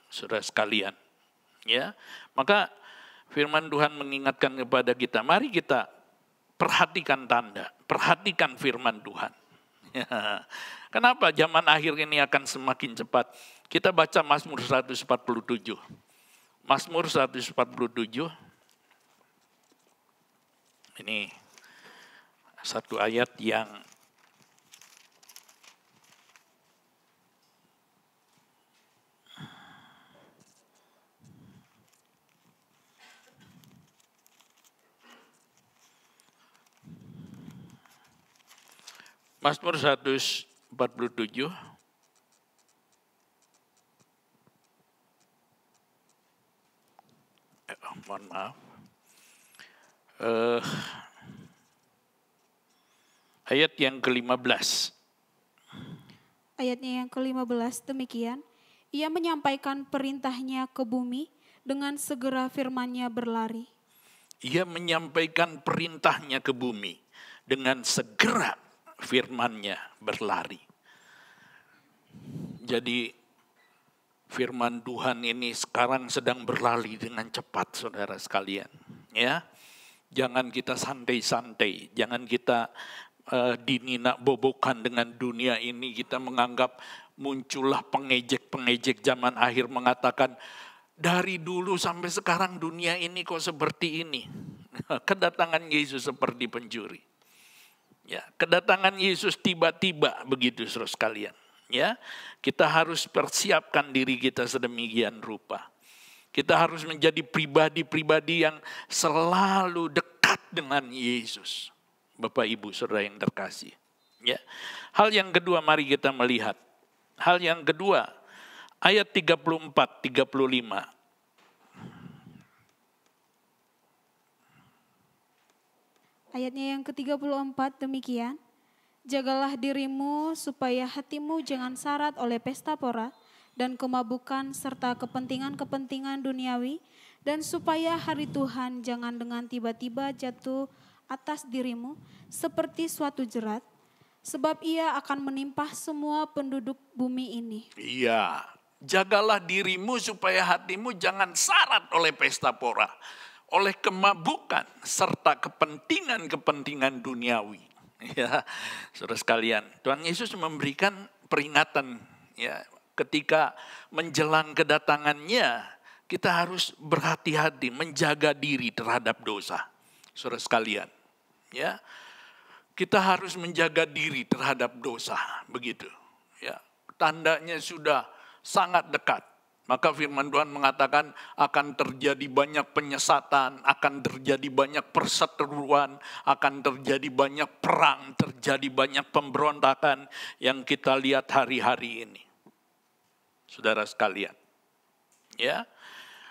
saudara sekalian, ya. Maka firman Tuhan mengingatkan kepada kita, mari kita perhatikan tanda, perhatikan firman Tuhan. Ya. Kenapa zaman akhir ini akan semakin cepat? Kita baca Mazmur 147. Mazmur 147. Ini satu ayat yang Mazmur 147 mohon maaf. Ayat yang ke-15. Ayatnya yang ke-15 demikian. Ia menyampaikan perintahnya ke bumi, dengan segera firman-Nya berlari. Ia menyampaikan perintahnya ke bumi, dengan segera firman-Nya berlari. Jadi firman Tuhan ini sekarang sedang berlari dengan cepat, saudara sekalian, ya. Jangan kita santai-santai, jangan kita dininak bobokan dengan dunia ini. Kita menganggap muncullah pengejek-pengejek zaman akhir mengatakan, dari dulu sampai sekarang dunia ini kok seperti ini. Kedatangan Yesus seperti pencuri. Ya, kedatangan Yesus tiba-tiba begitu saudara sekalian. Ya, kita harus persiapkan diri kita sedemikian rupa. Kita harus menjadi pribadi-pribadi yang selalu dekat dengan Yesus. Bapak Ibu Saudara yang terkasih. Ya. Hal yang kedua mari kita melihat. Hal yang kedua ayat 34, 35. Ayatnya yang ke-34 demikian. Jagalah dirimu supaya hatimu jangan syarat oleh pesta pora dan kemabukan serta kepentingan-kepentingan duniawi, dan supaya hari Tuhan jangan dengan tiba-tiba jatuh atas dirimu seperti suatu jerat, sebab ia akan menimpa semua penduduk bumi ini. Iya, jagalah dirimu supaya hatimu jangan syarat oleh pesta pora, oleh kemabukan serta kepentingan-kepentingan duniawi. Ya, saudara sekalian, Tuhan Yesus memberikan peringatan ya. Ketika menjelang kedatangannya, kita harus berhati-hati menjaga diri terhadap dosa. Saudara sekalian, ya, kita harus menjaga diri terhadap dosa, begitu. Ya, tandanya sudah sangat dekat. Maka firman Tuhan mengatakan akan terjadi banyak penyesatan, akan terjadi banyak perseteruan, akan terjadi banyak perang, terjadi banyak pemberontakan yang kita lihat hari-hari ini. Saudara sekalian, ya,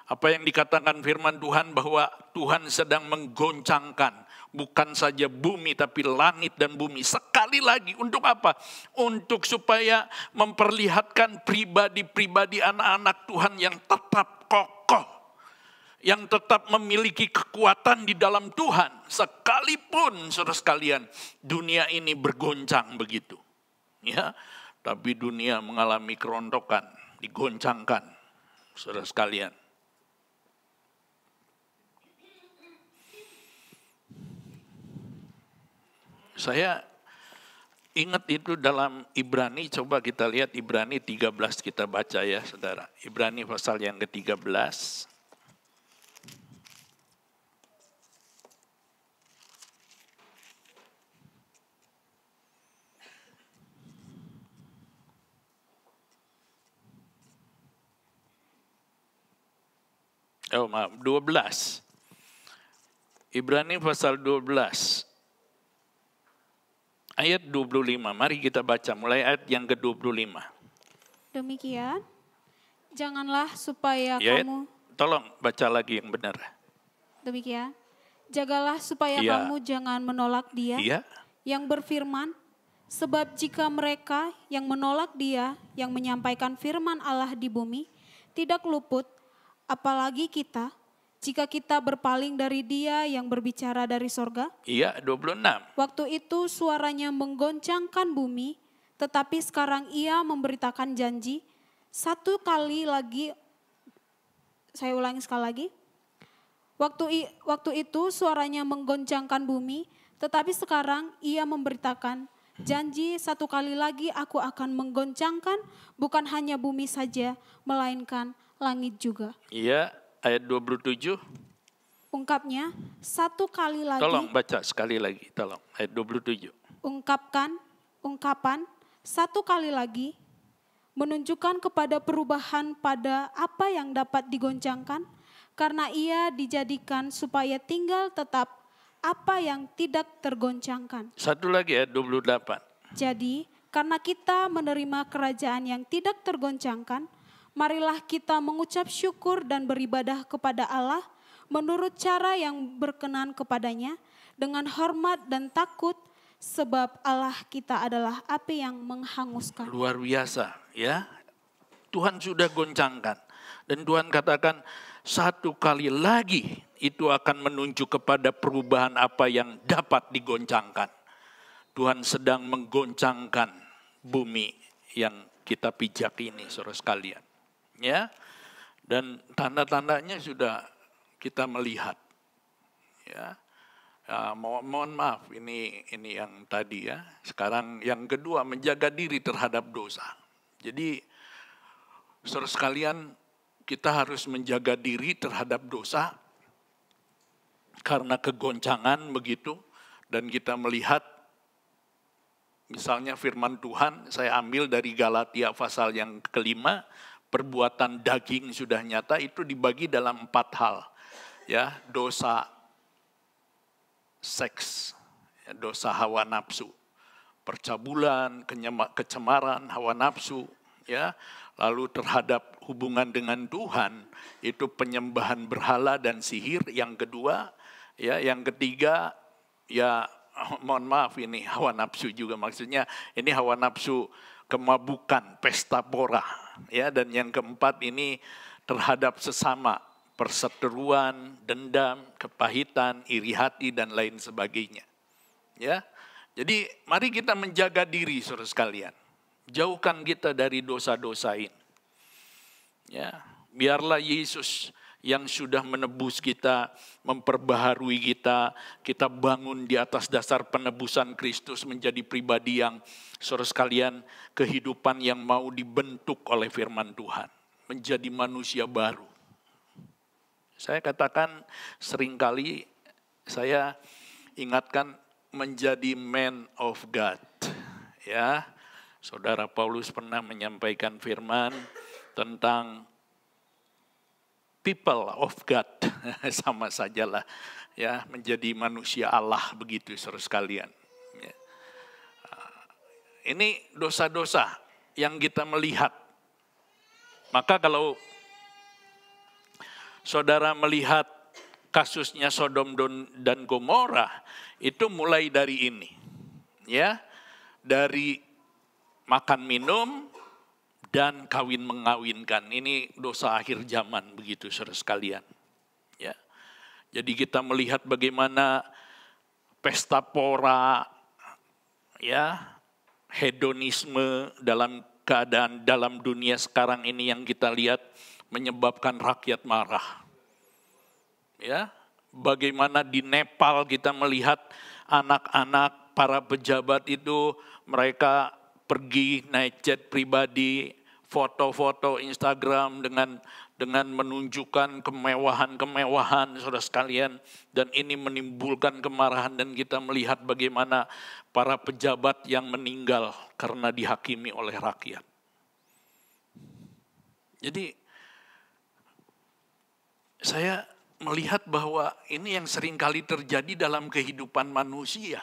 apa yang dikatakan firman Tuhan bahwa Tuhan sedang menggoncangkan bukan saja bumi tapi langit dan bumi sekali lagi. Untuk apa? Untuk supaya memperlihatkan pribadi-pribadi anak-anak Tuhan yang tetap kokoh, yang tetap memiliki kekuatan di dalam Tuhan, sekalipun saudara sekalian dunia ini bergoncang begitu, ya. Tapi dunia mengalami kerontokan, digoncangkan, saudara sekalian. Saya ingat itu dalam Ibrani, coba kita lihat Ibrani 13 kita baca ya saudara. Ibrani pasal yang ke-13. Oh maaf, 12. Ibrani pasal 12. Ayat 25, mari kita baca mulai ayat yang ke-25. Demikian, janganlah supaya Ya, kamu... tolong baca lagi yang benar. Demikian, jagalah supaya Ya. kamu jangan menolak Dia Iya, yang berfirman, sebab jika mereka yang menolak Dia yang menyampaikan firman Allah di bumi tidak luput, apalagi kita, jika kita berpaling dari Dia yang berbicara dari sorga. iya 26. Waktu itu suaranya menggoncangkan bumi, tetapi sekarang Ia memberitakan janji satu kali lagi. Saya ulangi sekali lagi. Waktu itu suaranya menggoncangkan bumi, tetapi sekarang Ia memberitakan janji satu kali lagi aku akan menggoncangkan bukan hanya bumi saja, melainkan langit juga. Iya, ayat 27. Ungkapnya satu kali lagi. Tolong baca sekali lagi, tolong. Ayat 27. Ungkapan satu kali lagi menunjukkan kepada perubahan pada apa yang dapat digoncangkan, karena Ia dijadikan supaya tinggal tetap apa yang tidak tergoncangkan. Satu lagi ayat 28. Jadi, karena kita menerima kerajaan yang tidak tergoncangkan, marilah kita mengucap syukur dan beribadah kepada Allah menurut cara yang berkenan kepadanya dengan hormat dan takut, sebab Allah kita adalah api yang menghanguskan. Luar biasa ya. Tuhan sudah goncangkan. Dan Tuhan katakan satu kali lagi itu akan menunjuk kepada perubahan apa yang dapat digoncangkan. Tuhan sedang menggoncangkan bumi yang kita pijak ini saudara sekalian. Ya. Dan tanda-tandanya sudah kita melihat. Ya. Mohon maaf, ini yang tadi ya. Sekarang yang kedua, menjaga diri terhadap dosa. Jadi saudara sekalian, kita harus menjaga diri terhadap dosa karena kegoncangan begitu. Dan kita melihat misalnya firman Tuhan, saya ambil dari Galatia pasal yang kelima, perbuatan daging sudah nyata, itu dibagi dalam 4 hal. Ya, dosa seks, ya, dosa hawa nafsu, percabulan, kecemaran, hawa nafsu, ya, lalu terhadap hubungan dengan Tuhan, itu penyembahan berhala dan sihir. Yang kedua, ya, yang ketiga, ya mohon maaf ini hawa nafsu juga, maksudnya ini hawa nafsu kemabukan, pesta pora, ya, dan yang keempat ini terhadap sesama, perseteruan, dendam, kepahitan, iri hati dan lain sebagainya. Ya. Jadi mari kita menjaga diri saudara sekalian. Jauhkan kita dari dosa-dosa ini. Ya, biarlah Yesus yang sudah menebus kita, memperbaharui kita, kita bangun di atas dasar penebusan Kristus menjadi pribadi yang, saudara sekalian, kehidupan yang mau dibentuk oleh firman Tuhan, menjadi manusia baru. Saya katakan seringkali, saya ingatkan menjadi man of God. Ya, Saudara Paulus pernah menyampaikan firman tentang people of God, sama sajalah, ya, menjadi manusia Allah begitu saudara sekalian. Ya. Ini dosa-dosa yang kita melihat. Maka kalau saudara melihat kasusnya Sodom dan Gomora, itu mulai dari ini, ya, dari makan minum dan kawin mengawinkan. Ini dosa akhir zaman begitu saudara sekalian. Ya. Jadi kita melihat bagaimana pesta pora, ya, hedonisme dalam keadaan dalam dunia sekarang ini yang kita lihat menyebabkan rakyat marah. Ya, bagaimana di Nepal kita melihat anak-anak para pejabat itu mereka pergi naik jet pribadi, foto-foto Instagram dengan menunjukkan kemewahan-kemewahan saudara sekalian, dan ini menimbulkan kemarahan, dan kita melihat bagaimana para pejabat yang meninggal karena dihakimi oleh rakyat. Jadi saya melihat bahwa ini yang seringkali terjadi dalam kehidupan manusia.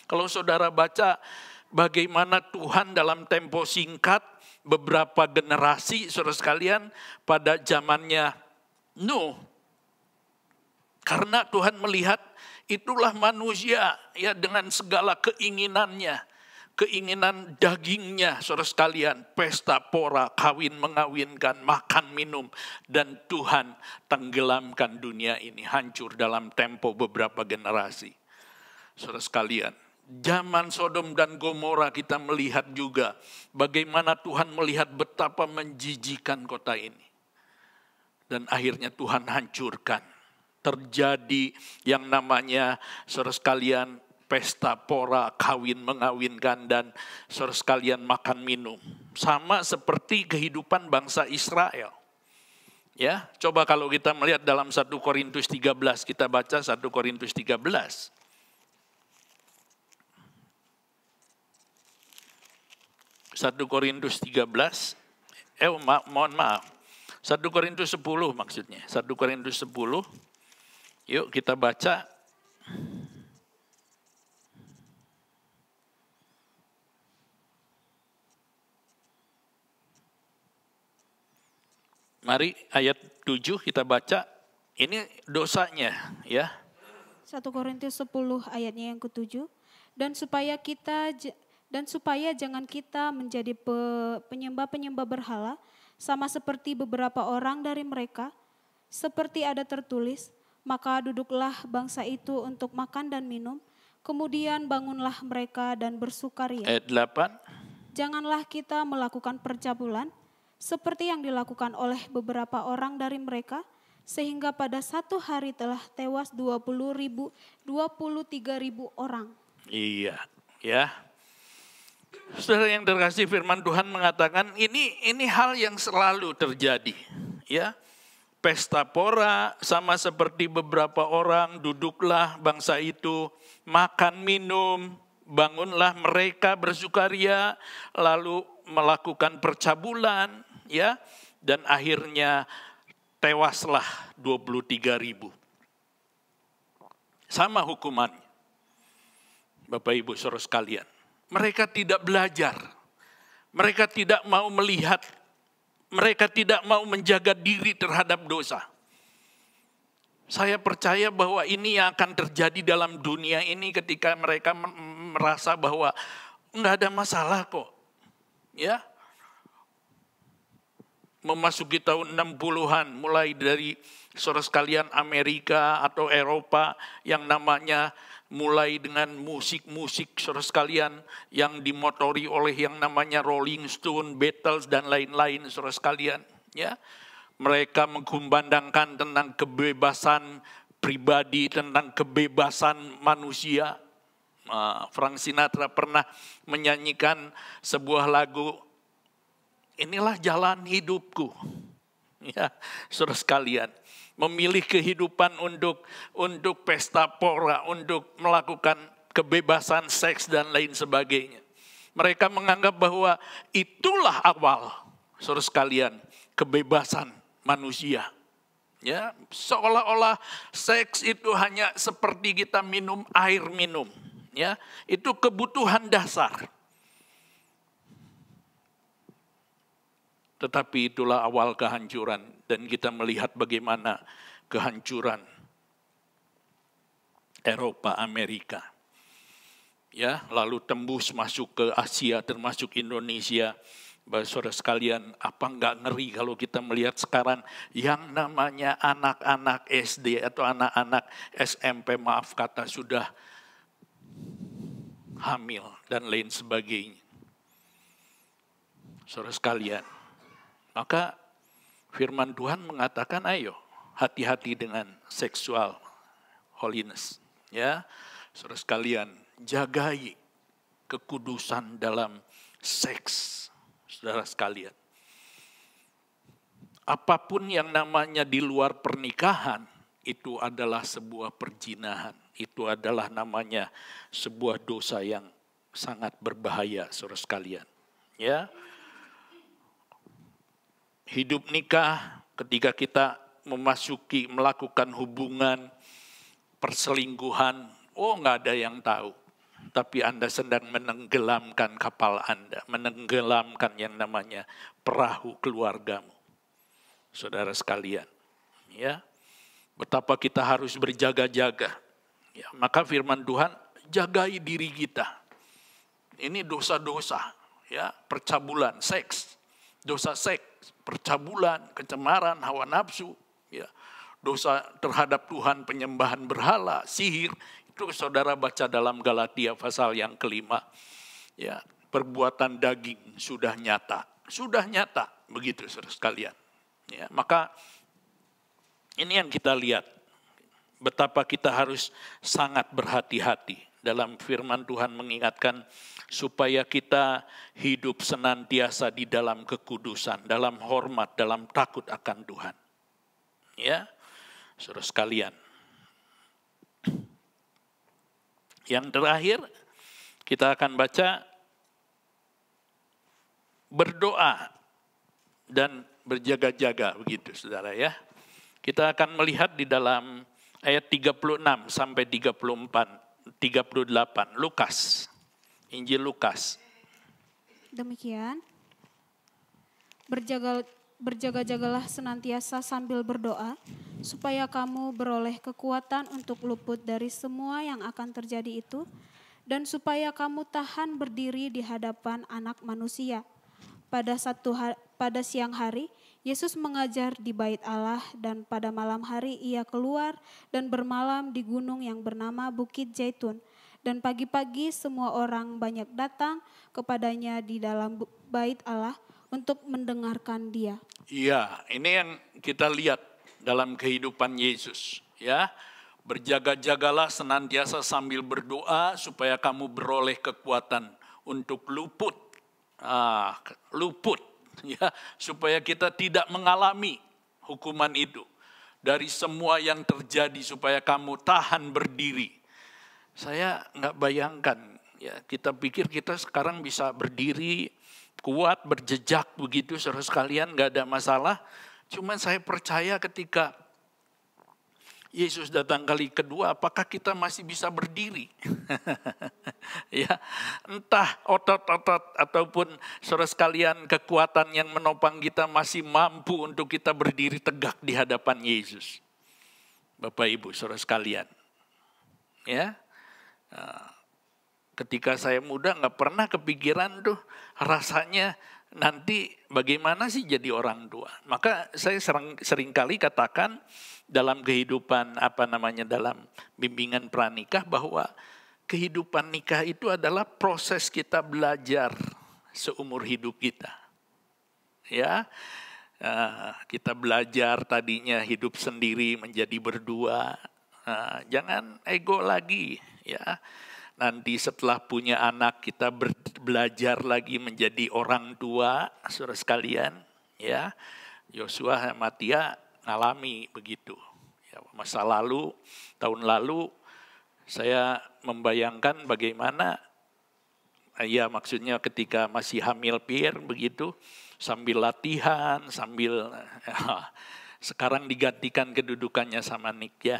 Kalau saudara baca bagaimana Tuhan dalam tempo singkat, beberapa generasi saudara sekalian, pada zamannya Nuh, karena Tuhan melihat itulah manusia, ya, dengan segala keinginannya, keinginan dagingnya saudara sekalian, pesta pora, kawin mengawinkan, makan minum, dan Tuhan tenggelamkan dunia ini, hancur dalam tempo beberapa generasi. Saudara sekalian, zaman Sodom dan Gomora kita melihat juga bagaimana Tuhan melihat betapa menjijikan kota ini. Dan akhirnya Tuhan hancurkan. Terjadi yang namanya saudara sekalian pesta pora, kawin mengawinkan, dan saudara sekalian makan minum. Sama seperti kehidupan bangsa Israel. Ya, coba kalau kita melihat dalam 1 Korintus 13, kita baca 1 Korintus 13. Mohon maaf. 1 Korintus 10 maksudnya. 1 Korintus 10. Yuk kita baca. Mari ayat 7 kita baca. Ini dosanya, ya. 1 Korintus 10 ayatnya yang ke-7. Dan supaya jangan kita menjadi penyembah-penyembah berhala, sama seperti beberapa orang dari mereka, seperti ada tertulis, maka duduklah bangsa itu untuk makan dan minum, kemudian bangunlah mereka dan bersukaria. Ayat 8. Janganlah kita melakukan percabulan, seperti yang dilakukan oleh beberapa orang dari mereka, sehingga pada satu hari telah tewas 23.000 orang. Iya, ya. Saudara yang terkasih, firman Tuhan mengatakan ini hal yang selalu terjadi, ya. Pesta pora sama seperti beberapa orang, duduklah bangsa itu, makan minum, bangunlah mereka bersukaria, lalu melakukan percabulan, ya, dan akhirnya tewaslah 23.000. Sama hukumannya. Bapak Ibu saudara sekalian, mereka tidak belajar, mereka tidak mau melihat, mereka tidak mau menjaga diri terhadap dosa. Saya percaya bahwa ini yang akan terjadi dalam dunia ini ketika mereka merasa bahwa enggak ada masalah kok. Ya. Memasuki tahun 60-an, mulai dari saudara sekalian Amerika atau Eropa yang namanya mulai dengan musik-musik saudara sekalian yang dimotori oleh yang namanya Rolling Stone, Beatles dan lain-lain saudara sekalian, ya. Mereka mengkumandangkan tentang kebebasan pribadi, tentang kebebasan manusia. Frank Sinatra pernah menyanyikan sebuah lagu, inilah jalan hidupku. Ya, saudara sekalian, memilih kehidupan untuk pesta pora, untuk melakukan kebebasan seks dan lain sebagainya. Mereka menganggap bahwa itulah awal, saudara sekalian, kebebasan manusia. Ya, seolah-olah seks itu hanya seperti kita minum air minum. Ya, itu kebutuhan dasar. Tetapi itulah awal kehancuran dan kita melihat bagaimana kehancuran Eropa, Amerika. Ya, lalu tembus masuk ke Asia termasuk Indonesia. Saudara sekalian, apa enggak ngeri kalau kita melihat sekarang yang namanya anak-anak SD atau anak-anak SMP, maaf kata, sudah hamil dan lain sebagainya. Saudara sekalian, maka firman Tuhan mengatakan ayo hati-hati dengan sexual holiness. Ya, saudara sekalian, jagai kekudusan dalam seks, saudara sekalian. Apapun yang namanya di luar pernikahan, itu adalah sebuah perzinahan. Itu adalah namanya sebuah dosa yang sangat berbahaya, saudara sekalian. Ya, hidup nikah ketika kita melakukan hubungan perselingkuhan, nggak ada yang tahu. Tapi Anda sedang menenggelamkan kapal Anda, menenggelamkan yang namanya perahu keluargamu. Saudara sekalian, ya, betapa kita harus berjaga-jaga. Ya, maka firman Tuhan, jagai diri kita. Ini dosa-dosa, ya, percabulan, seks, dosa seks, percabulan, kecemaran, hawa nafsu, ya, dosa terhadap Tuhan, penyembahan berhala, sihir. Itu saudara baca dalam Galatia pasal yang kelima. Ya, perbuatan daging sudah nyata begitu saudara sekalian. Ya, maka ini yang kita lihat, betapa kita harus sangat berhati-hati. Dalam firman Tuhan mengingatkan supaya kita hidup senantiasa di dalam kekudusan, dalam hormat, dalam takut akan Tuhan. Ya, saudara sekalian. Yang terakhir kita akan baca berdoa dan berjaga-jaga begitu saudara ya. Kita akan melihat di dalam ayat 36 sampai 38 Lukas. Injil Lukas. Demikian. Berjaga-jagalah senantiasa sambil berdoa, supaya kamu beroleh kekuatan untuk luput dari semua yang akan terjadi itu, dan supaya kamu tahan berdiri di hadapan Anak Manusia. Pada siang hari, Yesus mengajar di Bait Allah, dan pada malam hari ia keluar dan bermalam di gunung yang bernama Bukit Zaitun. Dan pagi-pagi semua orang banyak datang kepadanya di dalam Bait Allah untuk mendengarkan dia. Iya, ini yang kita lihat dalam kehidupan Yesus, ya. Berjaga-jagalah senantiasa sambil berdoa supaya kamu beroleh kekuatan untuk luput, ya, supaya kita tidak mengalami hukuman itu. Dari semua yang terjadi supaya kamu tahan berdiri. Saya nggak bayangkan, ya, kita pikir kita sekarang bisa berdiri kuat, berjejak begitu, saudara sekalian, nggak ada masalah. Cuman saya percaya ketika Yesus datang kali kedua, apakah kita masih bisa berdiri? Ya, entah otot-otot ataupun saudara sekalian kekuatan yang menopang kita masih mampu untuk kita berdiri tegak di hadapan Yesus. Bapak Ibu, saudara sekalian, ya. Ketika saya muda nggak pernah kepikiran tuh rasanya nanti bagaimana sih jadi orang tua. Maka saya sering kali katakan dalam kehidupan dalam bimbingan pranikah bahwa kehidupan nikah itu adalah proses kita belajar seumur hidup kita. Ya, kita belajar tadinya hidup sendiri menjadi berdua. Jangan ego lagi, ya. Nanti setelah punya anak kita belajar lagi menjadi orang tua, saudara sekalian, ya. Yosua sama Tia ngalami begitu. Ya, masa lalu, tahun lalu saya membayangkan bagaimana, ya maksudnya ketika masih hamil Pierre begitu, sambil latihan, sekarang digantikan kedudukannya sama Nick, ya.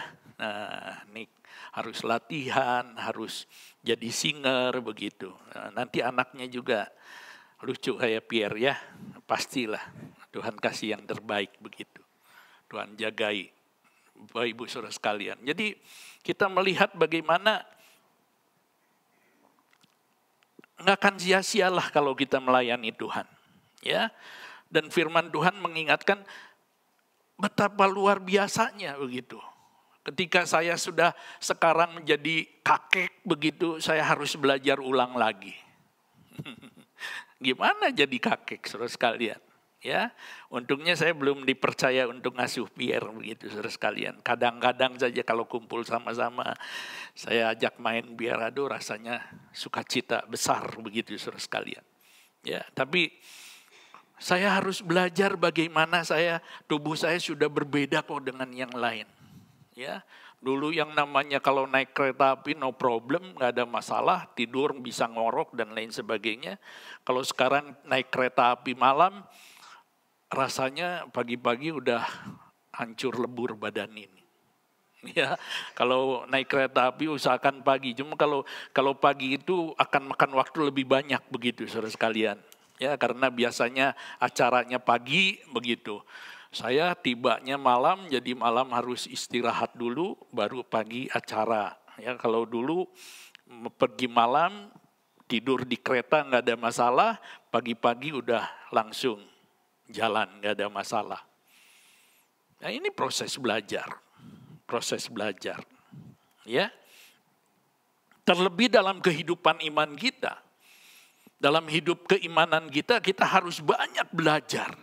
Nick harus latihan, harus jadi singer begitu. Nanti anaknya juga lucu kayak Pierre, ya. Pastilah Tuhan kasih yang terbaik begitu. Tuhan jagai Bapak Ibu saudara sekalian. Jadi kita melihat bagaimana nggak akan sia-sialah kalau kita melayani Tuhan, ya. Dan firman Tuhan mengingatkan betapa luar biasanya begitu. Ketika saya sudah sekarang menjadi kakek begitu, saya harus belajar ulang lagi. Gimana jadi kakek, saudara sekalian? Ya, untungnya saya belum dipercaya untuk ngasuh Pierre begitu, saudara sekalian. Kadang-kadang saja kalau kumpul sama-sama, saya ajak main biar rasanya sukacita besar begitu, saudara sekalian. Ya, tapi saya harus belajar bagaimana tubuh saya sudah berbeda kok dengan yang lain. Ya, dulu yang namanya kalau naik kereta api no problem, nggak ada masalah, tidur bisa ngorok dan lain sebagainya. Kalau sekarang naik kereta api malam, rasanya pagi-pagi udah hancur lebur badan ini. Ya, kalau naik kereta api usahakan pagi. Cuma kalau pagi itu akan makan waktu lebih banyak begitu, saudara sekalian. Ya, karena biasanya acaranya pagi begitu. Saya tibanya malam, jadi malam harus istirahat dulu, baru pagi acara. Ya, kalau dulu pergi malam, tidur di kereta nggak ada masalah, pagi-pagi udah langsung jalan, nggak ada masalah. Nah, ini proses belajar, ya. Terlebih dalam kehidupan iman kita, dalam hidup keimanan kita harus banyak belajar.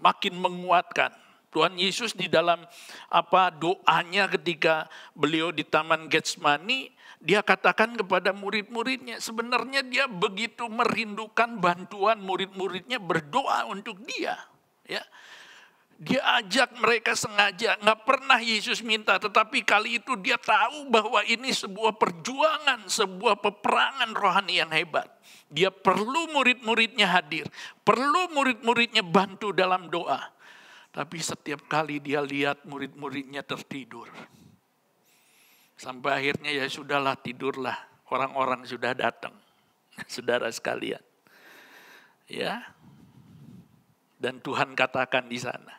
Makin menguatkan. Tuhan Yesus di dalam doanya ketika beliau di Taman Getsemani, dia katakan kepada murid-muridnya, sebenarnya dia begitu merindukan bantuan murid-muridnya berdoa untuk dia. Ya. Dia ajak mereka sengaja, nggak pernah Yesus minta, tetapi kali itu dia tahu bahwa ini sebuah perjuangan, sebuah peperangan rohani yang hebat. Dia perlu murid-muridnya hadir, perlu murid-muridnya bantu dalam doa. Tapi setiap kali dia lihat murid-muridnya tertidur. Sampai akhirnya ya sudahlah, tidurlah, orang-orang sudah datang. Saudara sekalian. Ya. Dan Tuhan katakan di sana,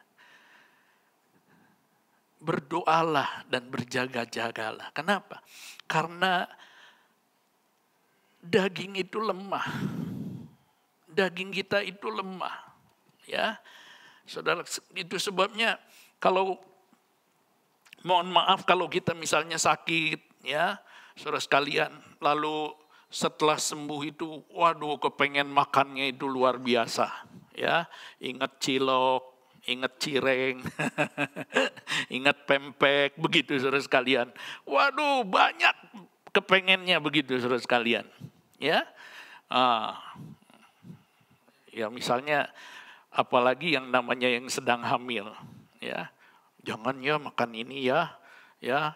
berdoalah dan berjaga-jagalah. Kenapa? Karena daging itu lemah. Daging kita itu lemah. Ya. Saudara, itu sebabnya kalau mohon maaf kalau kita misalnya sakit, ya, saudara sekalian, lalu setelah sembuh itu, waduh, kepengen makannya itu luar biasa, ya, ingat cilok, ingat cireng, ingat pempek, begitu saudara sekalian. Waduh, banyak kepengennya begitu saudara sekalian. Ya, ya misalnya apalagi yang namanya yang sedang hamil, ya jangan ya makan ini ya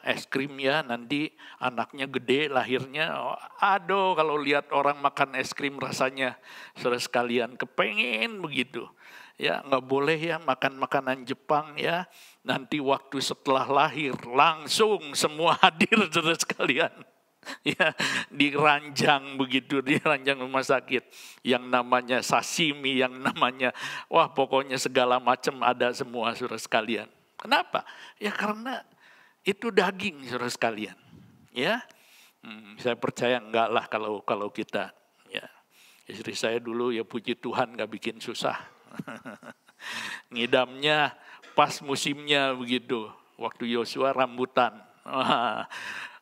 es krim ya, nanti anaknya gede lahirnya. Aduh, kalau lihat orang makan es krim rasanya saudara sekalian kepengen begitu. Ya nggak boleh ya makan makanan Jepang ya. Nanti waktu setelah lahir langsung semua hadir saudara sekalian. Ya diranjang begitu, diranjang rumah sakit. Yang namanya sashimi, yang namanya wah pokoknya segala macam ada semua saudara sekalian. Kenapa? Ya karena itu daging saudara sekalian. Ya, saya percaya enggak lah kalau kita. Ya, istri saya dulu ya puji Tuhan nggak bikin susah. Ngidamnya pas musimnya begitu. Waktu Yosua rambutan.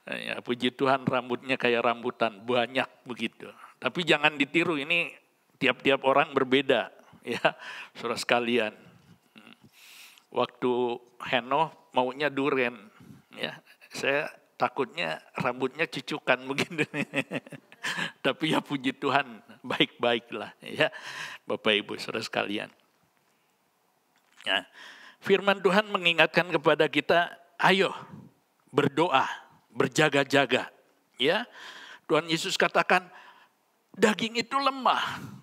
Ya, puji Tuhan rambutnya kayak rambutan banyak begitu. Tapi jangan ditiru, ini tiap-tiap orang berbeda ya saudara sekalian. Waktu Henoh maunya duren. Ya, saya takutnya rambutnya cucukan begitu. Tapi ya puji Tuhan, baik-baiklah ya Bapak Ibu saudara sekalian. Ya, firman Tuhan mengingatkan kepada kita, ayo berdoa, berjaga-jaga. Ya, Tuhan Yesus katakan daging itu lemah.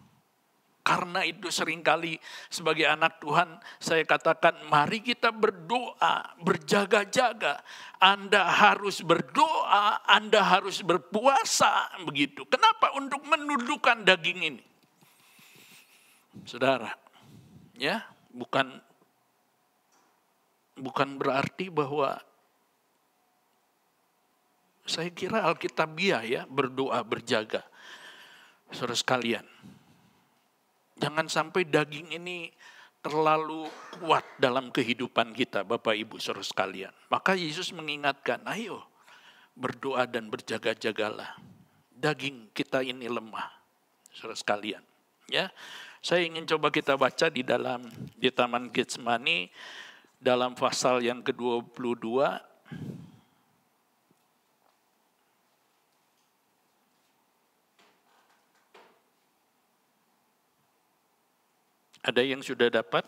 Karena itu seringkali sebagai anak Tuhan saya katakan mari kita berdoa, berjaga-jaga. Anda harus berdoa, Anda harus berpuasa begitu. Kenapa? Untuk menundukkan daging ini. Saudara, ya, bukan berarti bahwa saya kira Alkitabiah ya berdoa, berjaga. Saudara sekalian, jangan sampai daging ini terlalu kuat dalam kehidupan kita, Bapak Ibu saudara sekalian. Maka Yesus mengingatkan, ayo berdoa dan berjaga-jagalah. Daging kita ini lemah, saudara sekalian. Ya, saya ingin coba kita baca di Taman Getsemani dalam pasal yang ke-22. Ada yang sudah dapat?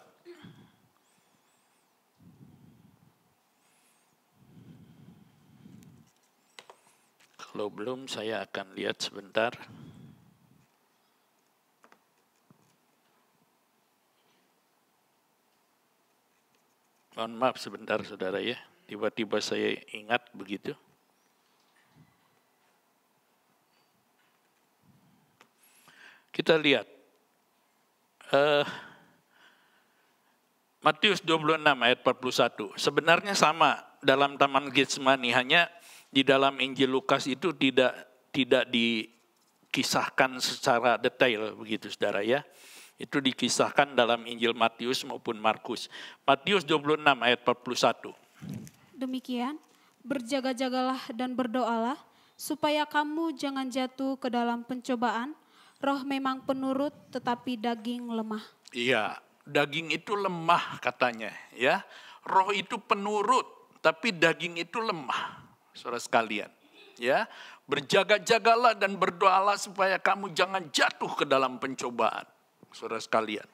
Kalau belum, saya akan lihat sebentar. Mohon maaf sebentar saudara ya, tiba-tiba saya ingat begitu. Kita lihat. Matius 26 ayat 41. Sebenarnya sama dalam Taman Getsemani, hanya di dalam Injil Lukas itu tidak dikisahkan secara detail begitu saudara ya. Itu dikisahkan dalam Injil Matius maupun Markus. Matius 26 ayat 41. Demikian, berjaga-jagalah dan berdoalah supaya kamu jangan jatuh ke dalam pencobaan. Roh memang penurut tetapi daging lemah. Iya, daging itu lemah katanya ya. Roh itu penurut tapi daging itu lemah. Saudara sekalian, ya. Berjaga-jagalah dan berdoalah supaya kamu jangan jatuh ke dalam pencobaan. Saudara sekalian.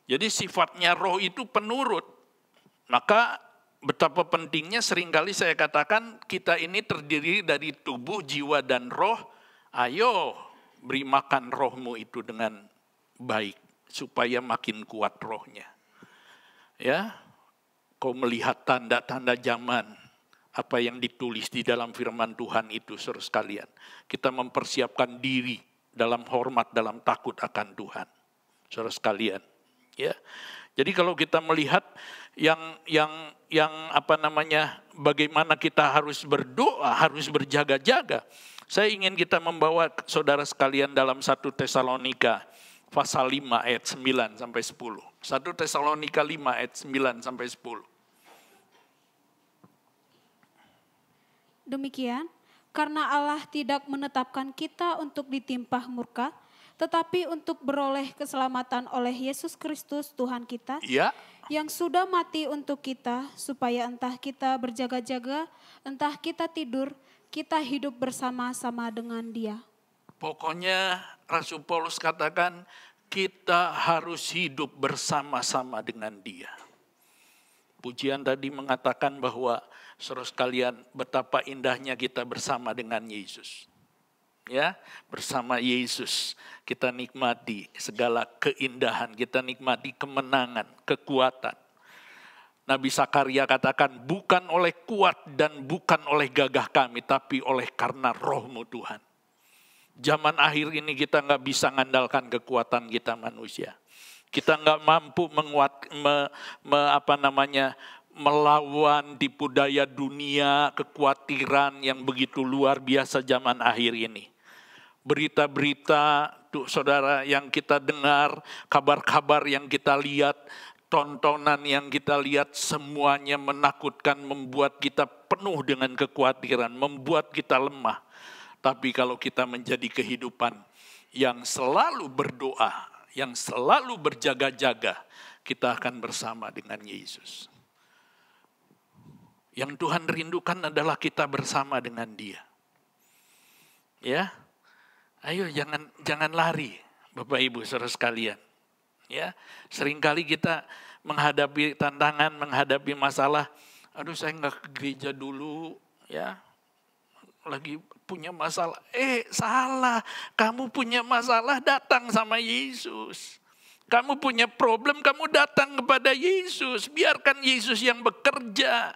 Jadi sifatnya roh itu penurut. Maka betapa pentingnya seringkali saya katakan kita ini terdiri dari tubuh, jiwa dan roh. Ayo beri makan rohmu itu dengan baik supaya makin kuat rohnya. Ya, kau melihat tanda-tanda zaman apa yang ditulis di dalam firman Tuhan itu, saudara sekalian. Kita mempersiapkan diri dalam hormat, dalam takut akan Tuhan, saudara sekalian. Ya, jadi kalau kita melihat bagaimana kita harus berdoa, harus berjaga-jaga. Saya ingin kita membawa saudara sekalian dalam 1 Tesalonika pasal 5 ayat 9 sampai 10. 1 Tesalonika 5 ayat 9 sampai 10. Demikian, karena Allah tidak menetapkan kita untuk ditimpa murka, tetapi untuk beroleh keselamatan oleh Yesus Kristus Tuhan kita, Ya, yang sudah mati untuk kita, supaya entah kita berjaga-jaga, entah kita tidur, kita hidup bersama-sama dengan Dia. pokoknya Rasul Paulus katakan kita harus hidup bersama-sama dengan Dia. Pujian tadi mengatakan bahwa saudara sekalian betapa indahnya kita bersama dengan Yesus. Ya, bersama Yesus kita nikmati segala keindahan, kita nikmati kemenangan, kekuatan. Nabi Zakaria katakan bukan oleh kuat dan bukan oleh gagah kami, tapi oleh karena Roh-Mu Tuhan. Zaman akhir ini kita nggak bisa mengandalkan kekuatan kita manusia. Kita nggak mampu melawan tipu daya dunia, kekhawatiran yang begitu luar biasa zaman akhir ini. Berita-berita, saudara, yang kita dengar, kabar-kabar yang kita lihat, tontonan yang kita lihat, semuanya menakutkan, membuat kita penuh dengan kekhawatiran, membuat kita lemah. Tapi kalau kita menjadi kehidupan yang selalu berdoa, yang selalu berjaga-jaga, kita akan bersama dengan Yesus. Yang Tuhan rindukan adalah kita bersama dengan Dia. Ya, ayo jangan lari, Bapak Ibu saudara sekalian. Ya, seringkali kita menghadapi tantangan, menghadapi masalah. Aduh, saya nggak ke gereja dulu, ya. Lagi punya masalah. Salah. Kamu punya masalah, datang sama Yesus. Kamu punya problem, kamu datang kepada Yesus. Biarkan Yesus yang bekerja.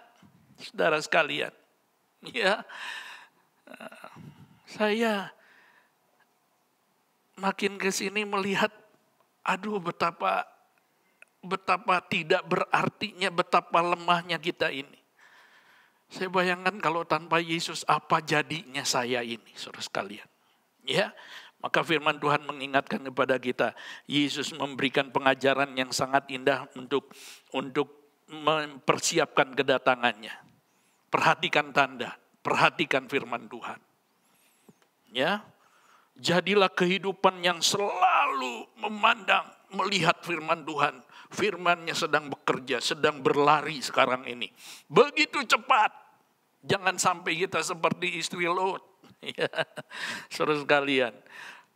Saudara sekalian. Ya. Saya makin ke sini melihat, aduh betapa tidak berartinya, betapa lemahnya kita ini. Saya bayangkan kalau tanpa Yesus apa jadinya saya ini, saudara sekalian. Ya, maka firman Tuhan mengingatkan kepada kita, Yesus memberikan pengajaran yang sangat indah untuk mempersiapkan kedatangannya. Perhatikan tanda, perhatikan firman Tuhan. Ya, jadilah kehidupan yang selalu memandang, melihat firman Tuhan. Firman-Nya sedang bekerja, sedang berlari sekarang ini. Begitu cepat. Jangan sampai kita seperti istri Lot. Ya, saudara sekalian.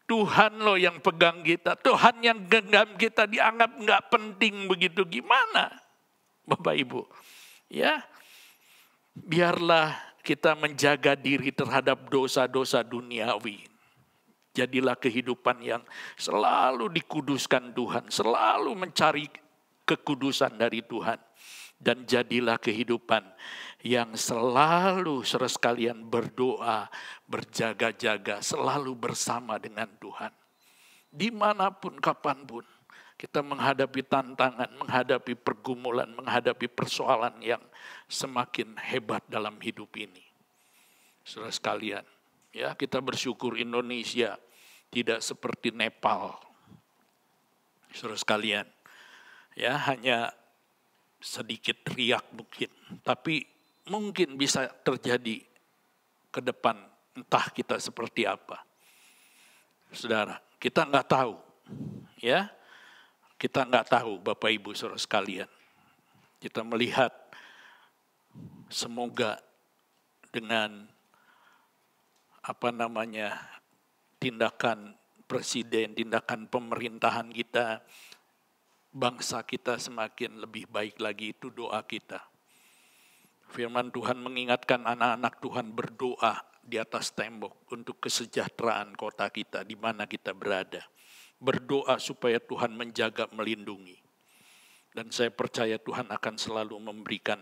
Tuhan loh yang pegang kita. Tuhan yang genggam kita dianggap nggak penting begitu. Gimana? Bapak Ibu. Ya, biarlah kita menjaga diri terhadap dosa-dosa duniawi. Jadilah kehidupan yang selalu dikuduskan Tuhan. Selalu mencari kekudusan dari Tuhan. Dan jadilah kehidupan yang selalu saudara sekalian berdoa, berjaga-jaga, selalu bersama dengan Tuhan. Dimanapun, kapanpun kita menghadapi tantangan, menghadapi pergumulan, menghadapi persoalan yang semakin hebat dalam hidup ini. Saudara sekalian. Ya, kita bersyukur Indonesia tidak seperti Nepal. Saudara sekalian, ya hanya sedikit riak mungkin, tapi mungkin bisa terjadi ke depan, entah kita seperti apa. Saudara, kita nggak tahu, ya, kita nggak tahu, Bapak Ibu saudara sekalian. Kita melihat, semoga dengan tindakan presiden, tindakan pemerintahan kita, bangsa kita semakin lebih baik lagi, itu doa kita. Firman Tuhan mengingatkan anak-anak Tuhan berdoa di atas tembok untuk kesejahteraan kota kita, di mana kita berada. Berdoa supaya Tuhan menjaga, melindungi. Dan saya percaya Tuhan akan selalu memberikan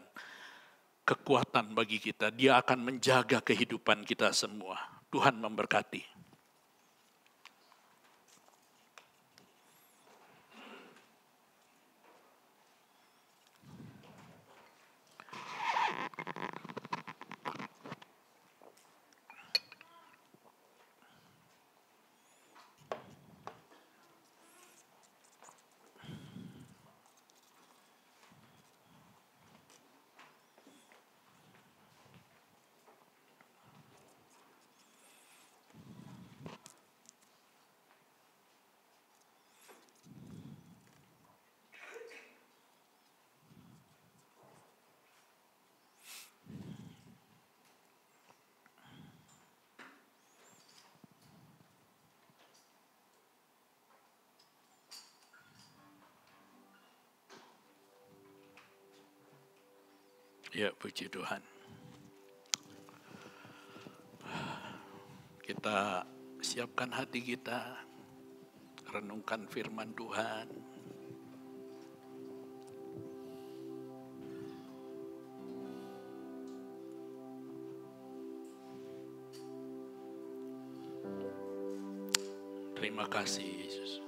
kekuatan bagi kita. Dia akan menjaga kehidupan kita semua. Tuhan memberkati. Ya, puji Tuhan. Kita siapkan hati kita, renungkan firman Tuhan. Terima kasih Yesus.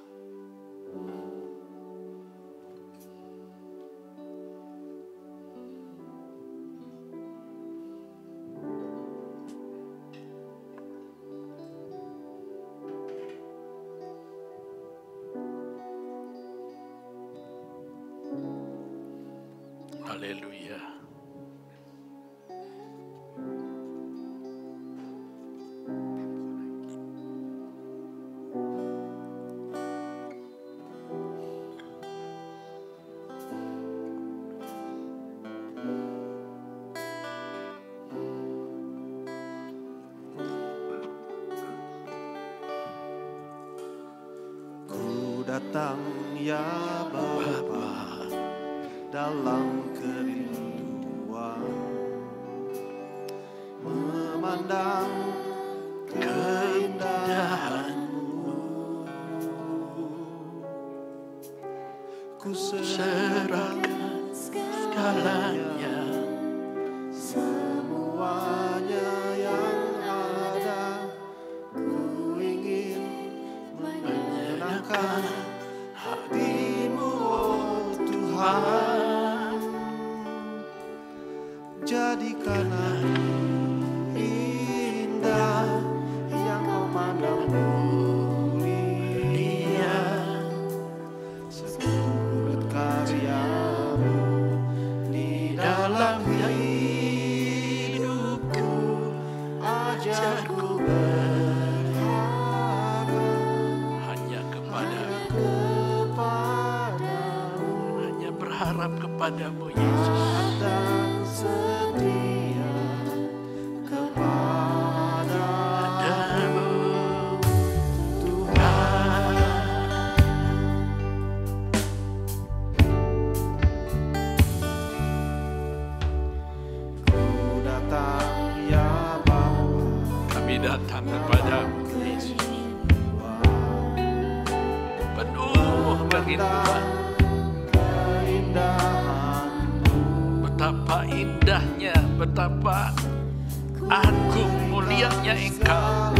Haleluya. Ku datang ya Bapa dalam kerinduan, memandang keindahan-Mu. Ku serahkan segalanya, semuanya yang ada. Ku ingin menyenangkan hati-Mu, oh Tuhan. Jadikan aku indah yang Kau pandang mulia, seturut karya-Mu di dalam hidupku. Ajarku berharga Hanya kepada-Mu, kepadamu hanya berharap kepada-Mu Yesus. dan setia kepadamu, Tuhan. Ku datang ya Bapa, Kami datang kepada-Mu Yesus. Penuh kerinduan. Betapa indahnya, betapa agung mulianya Engkau.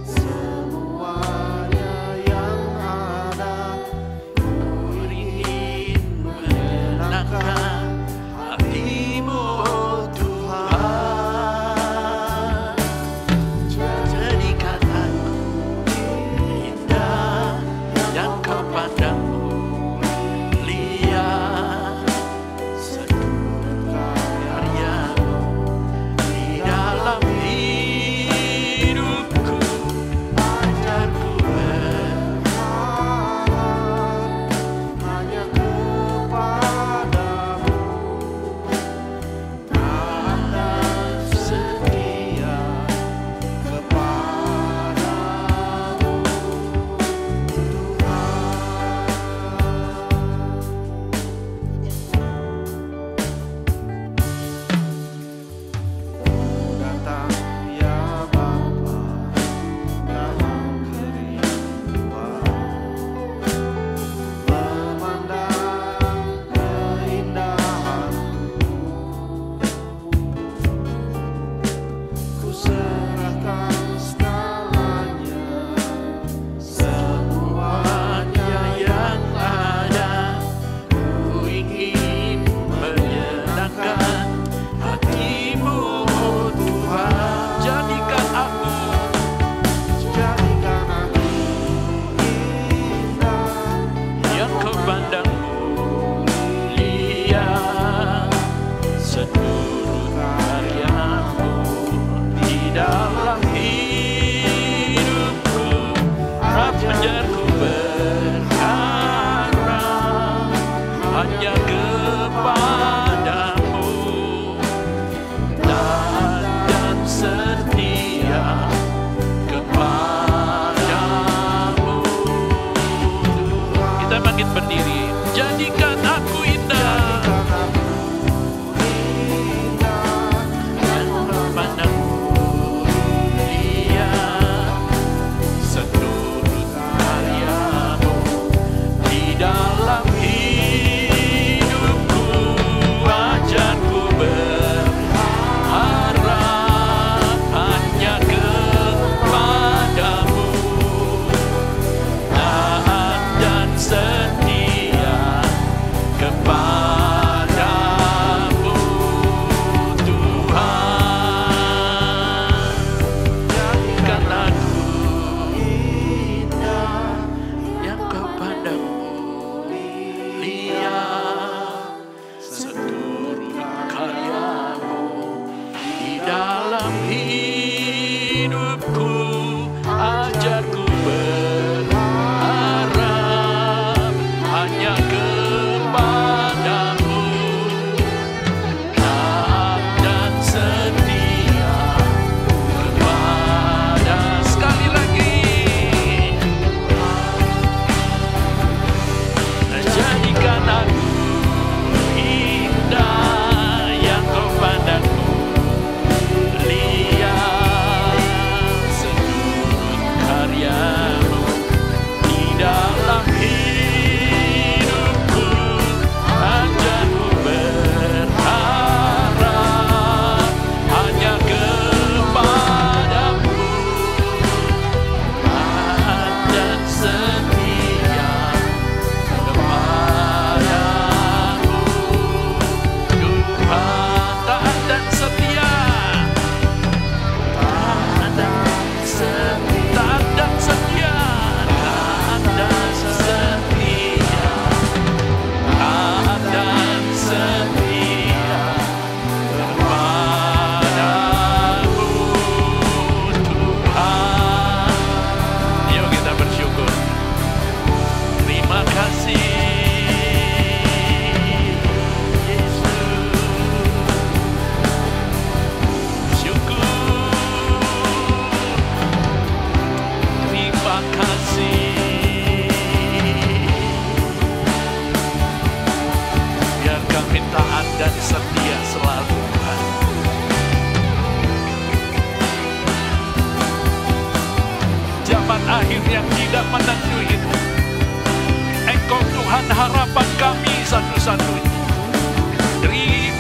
Semuanya yang ada. Ku ingin menyenangkan hati-Mu, oh Tuhan. Jadikan aku indah yang Kau pandang mulia, seturut karya-Mu di dalam hidup.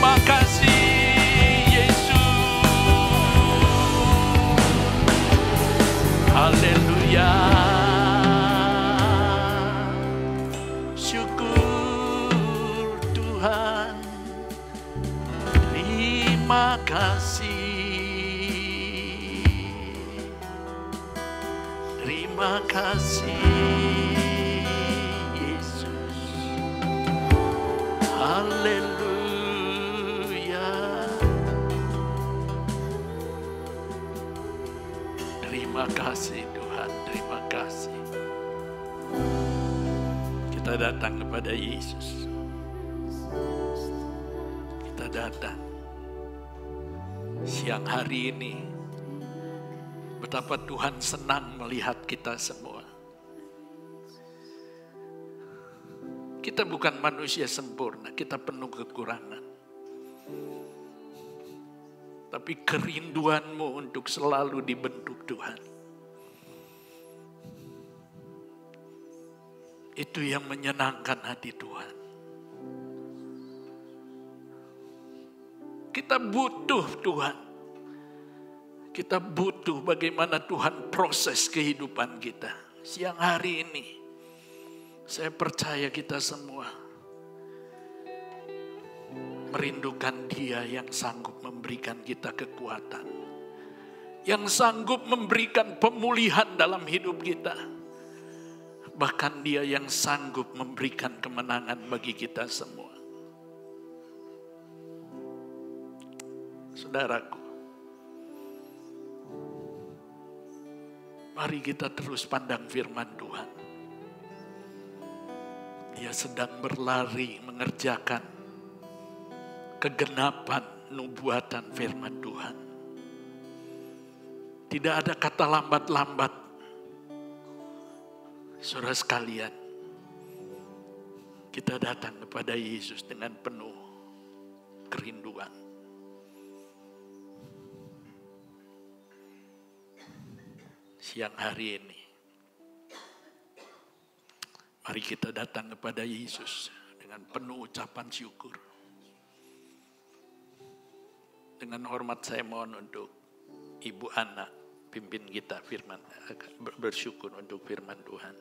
Terima kasih Yesus. Haleluya. Syukur Tuhan. Terima kasih. Terima kasih Yesus. Haleluya. Terima kasih Tuhan, terima kasih. Kita datang kepada Yesus. Kita datang siang hari ini. Betapa Tuhan senang melihat kita semua. Kita bukan manusia sempurna, kita penuh kekurangan. Tapi kerinduan-Mu untuk selalu dibentuk Tuhan. Itu yang menyenangkan hati Tuhan. Kita butuh Tuhan. Kita butuh bagaimana Tuhan proses kehidupan kita. Siang hari ini, saya percaya kita semua merindukan Dia yang sanggup memberikan kita kekuatan. Yang sanggup memberikan pemulihan dalam hidup kita. Bahkan Dia yang sanggup memberikan kemenangan bagi kita semua. Saudaraku, mari kita terus pandang firman Tuhan. Dia sedang berlari mengerjakan kegenapan nubuatan firman Tuhan. Tidak ada kata lambat-lambat. Saudara sekalian, kita datang kepada Yesus dengan penuh kerinduan. Siang hari ini, mari kita datang kepada Yesus dengan penuh ucapan syukur. Dengan hormat saya mohon untuk Ibu Ana, pimpin kita firman, bersyukur untuk firman Tuhan.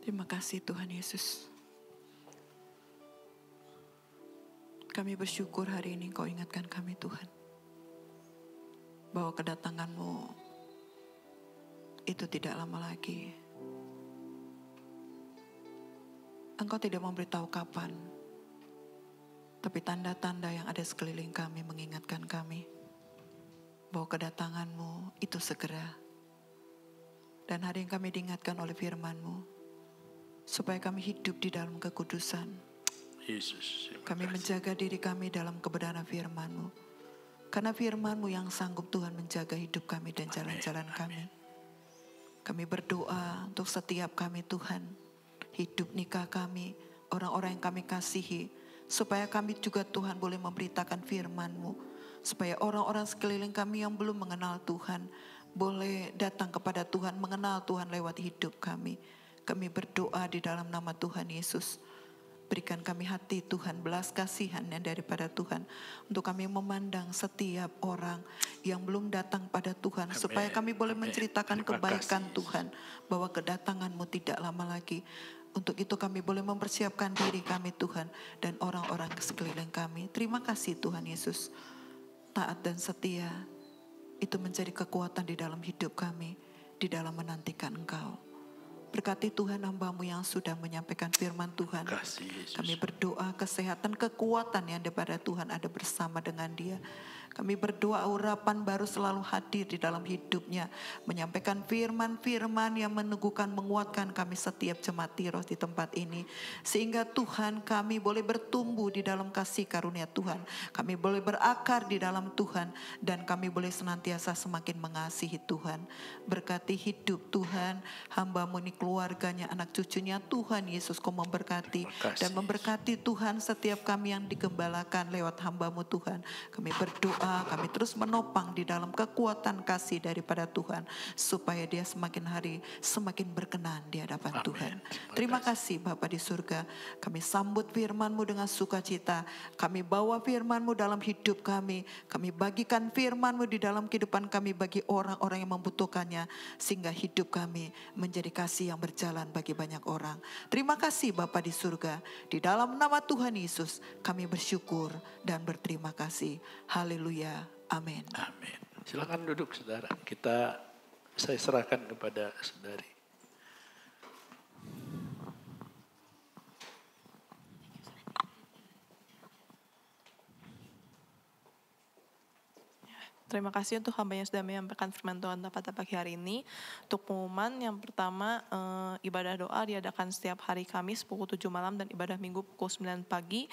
Terima kasih Tuhan Yesus. Kami bersyukur hari ini Kau ingatkan kami Tuhan. Bahwa kedatangan-Mu itu tidak lama lagi. Engkau tidak memberitahu kapan. Tapi tanda-tanda yang ada sekeliling kami mengingatkan kami. Bahwa kedatangan-Mu itu segera. Dan hari yang kami diingatkan oleh firman-Mu. Supaya kami hidup di dalam kekudusan. Yesus, kami menjaga diri kami dalam kebenaran firman-Mu. Karena firman-Mu yang sanggup Tuhan menjaga hidup kami dan jalan-jalan kami. Kami berdoa untuk setiap kami Tuhan. Hidup nikah kami, orang-orang yang kami kasihi. Supaya kami juga Tuhan boleh memberitakan firman-Mu. Supaya orang-orang sekeliling kami yang belum mengenal Tuhan. Boleh datang kepada Tuhan, mengenal Tuhan lewat hidup kami. Kami berdoa di dalam nama Tuhan Yesus. Berikan kami hati Tuhan, belas kasihan yang daripada Tuhan. Untuk kami memandang setiap orang yang belum datang pada Tuhan. Amen. Supaya kami boleh menceritakan kebaikan Tuhan. Bahwa kedatangan-Mu tidak lama lagi. Untuk itu kami boleh mempersiapkan diri kami Tuhan. Dan orang-orang sekeliling kami. Terima kasih Tuhan Yesus. Taat dan setia. Itu menjadi kekuatan di dalam hidup kami. Di dalam menantikan Engkau. Berkati Tuhan hamba-Mu yang sudah menyampaikan firman Tuhan. Kami berdoa kesehatan, kekuatan yang daripada Tuhan ada bersama dengan dia. Kami berdoa urapan baru selalu hadir di dalam hidupnya. Menyampaikan firman-firman yang meneguhkan, menguatkan kami setiap jemaat Tiros di tempat ini. Sehingga Tuhan kami boleh bertumbuh di dalam kasih karunia Tuhan. Kami boleh berakar di dalam Tuhan. Dan kami boleh senantiasa semakin mengasihi Tuhan. Berkati hidup Tuhan, hamba-Mu ini keluarganya, anak cucunya Tuhan Yesus Kau memberkati. Dan memberkati Tuhan setiap kami yang digembalakan lewat hamba-Mu Tuhan. Kami berdoa berdoa, kami terus menopang di dalam kekuatan kasih daripada Tuhan, supaya dia semakin hari semakin berkenan di hadapan Tuhan. Terima kasih Bapa di surga, kami sambut firman-Mu dengan sukacita, kami bawa firman-Mu dalam hidup kami bagikan firman-Mu di dalam kehidupan kami bagi orang-orang yang membutuhkannya, sehingga hidup kami menjadi kasih yang berjalan bagi banyak orang. Terima kasih Bapa di surga, di dalam nama Tuhan Yesus kami bersyukur dan berterima kasih. Haleluya. Amin. Amin. Silakan duduk saudara. Saya serahkan kepada saudari. Terima kasih untuk hamba yang sudah menyampaikan firman Tuhan pada pagi hari ini. Untuk pengumuman yang pertama, ibadah doa diadakan setiap hari Kamis pukul 7 malam dan ibadah Minggu pukul 9 pagi.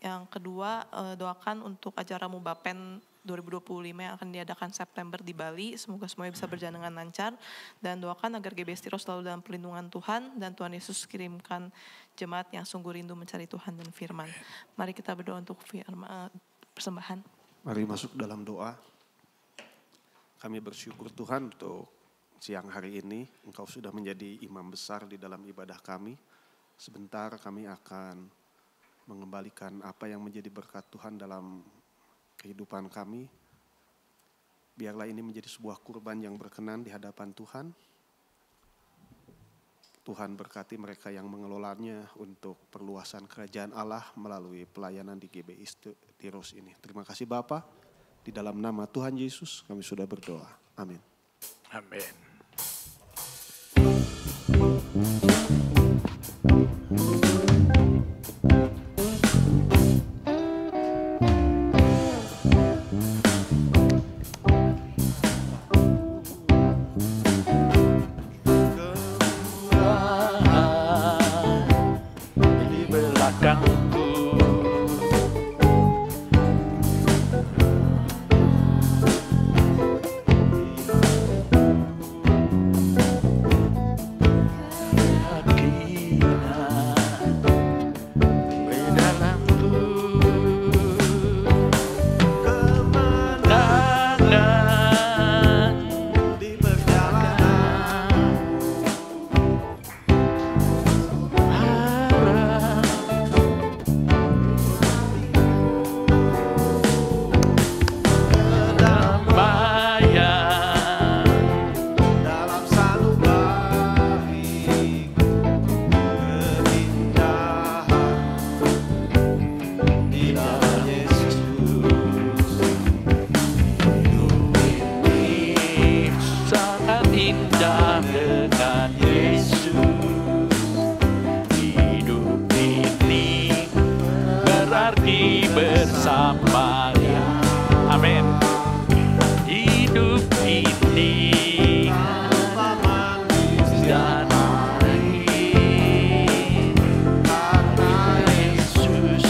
Yang kedua, doakan untuk acara Mubapen 2025 yang akan diadakan September di Bali. Semoga semuanya bisa berjalan dengan lancar. Dan doakan agar GBS Tiro selalu dalam perlindungan Tuhan. Dan Tuhan Yesus kirimkan jemaat yang sungguh rindu mencari Tuhan dan firman. Mari kita berdoa untuk persembahan. Mari masuk dalam doa. Kami bersyukur Tuhan untuk siang hari ini. Engkau sudah menjadi imam besar di dalam ibadah kami. Sebentar kami akan mengembalikan apa yang menjadi berkat Tuhan dalam kehidupan kami. Biarlah ini menjadi sebuah kurban yang berkenan di hadapan Tuhan. Tuhan berkati mereka yang mengelolanya untuk perluasan kerajaan Allah melalui pelayanan di GBS Tiros ini. Terima kasih Bapa. Di dalam nama Tuhan Yesus kami sudah berdoa. Amin. Amin. Di belakangku bersamanya. Amin. Hidup ini dan lain karena Yesus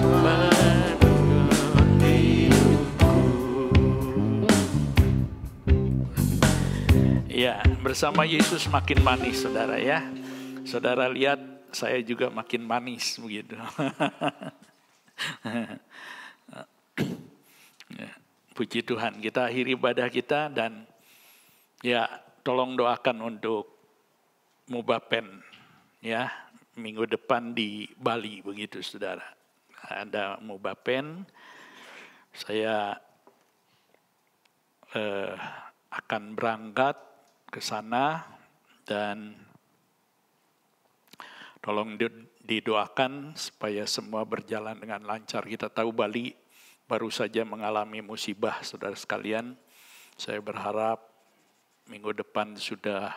menuntun hidupku. Ya, bersama Yesus makin manis, saudara ya. Saudara lihat, saya juga makin manis begitu. Puji Tuhan, kita akhiri ibadah kita dan ya tolong doakan untuk Mubapen ya minggu depan di Bali begitu saudara. Ada Mubapen, saya akan berangkat ke sana dan tolong didoakan supaya semua berjalan dengan lancar. Kita tahu Bali baru saja mengalami musibah, saudara sekalian. Saya berharap minggu depan sudah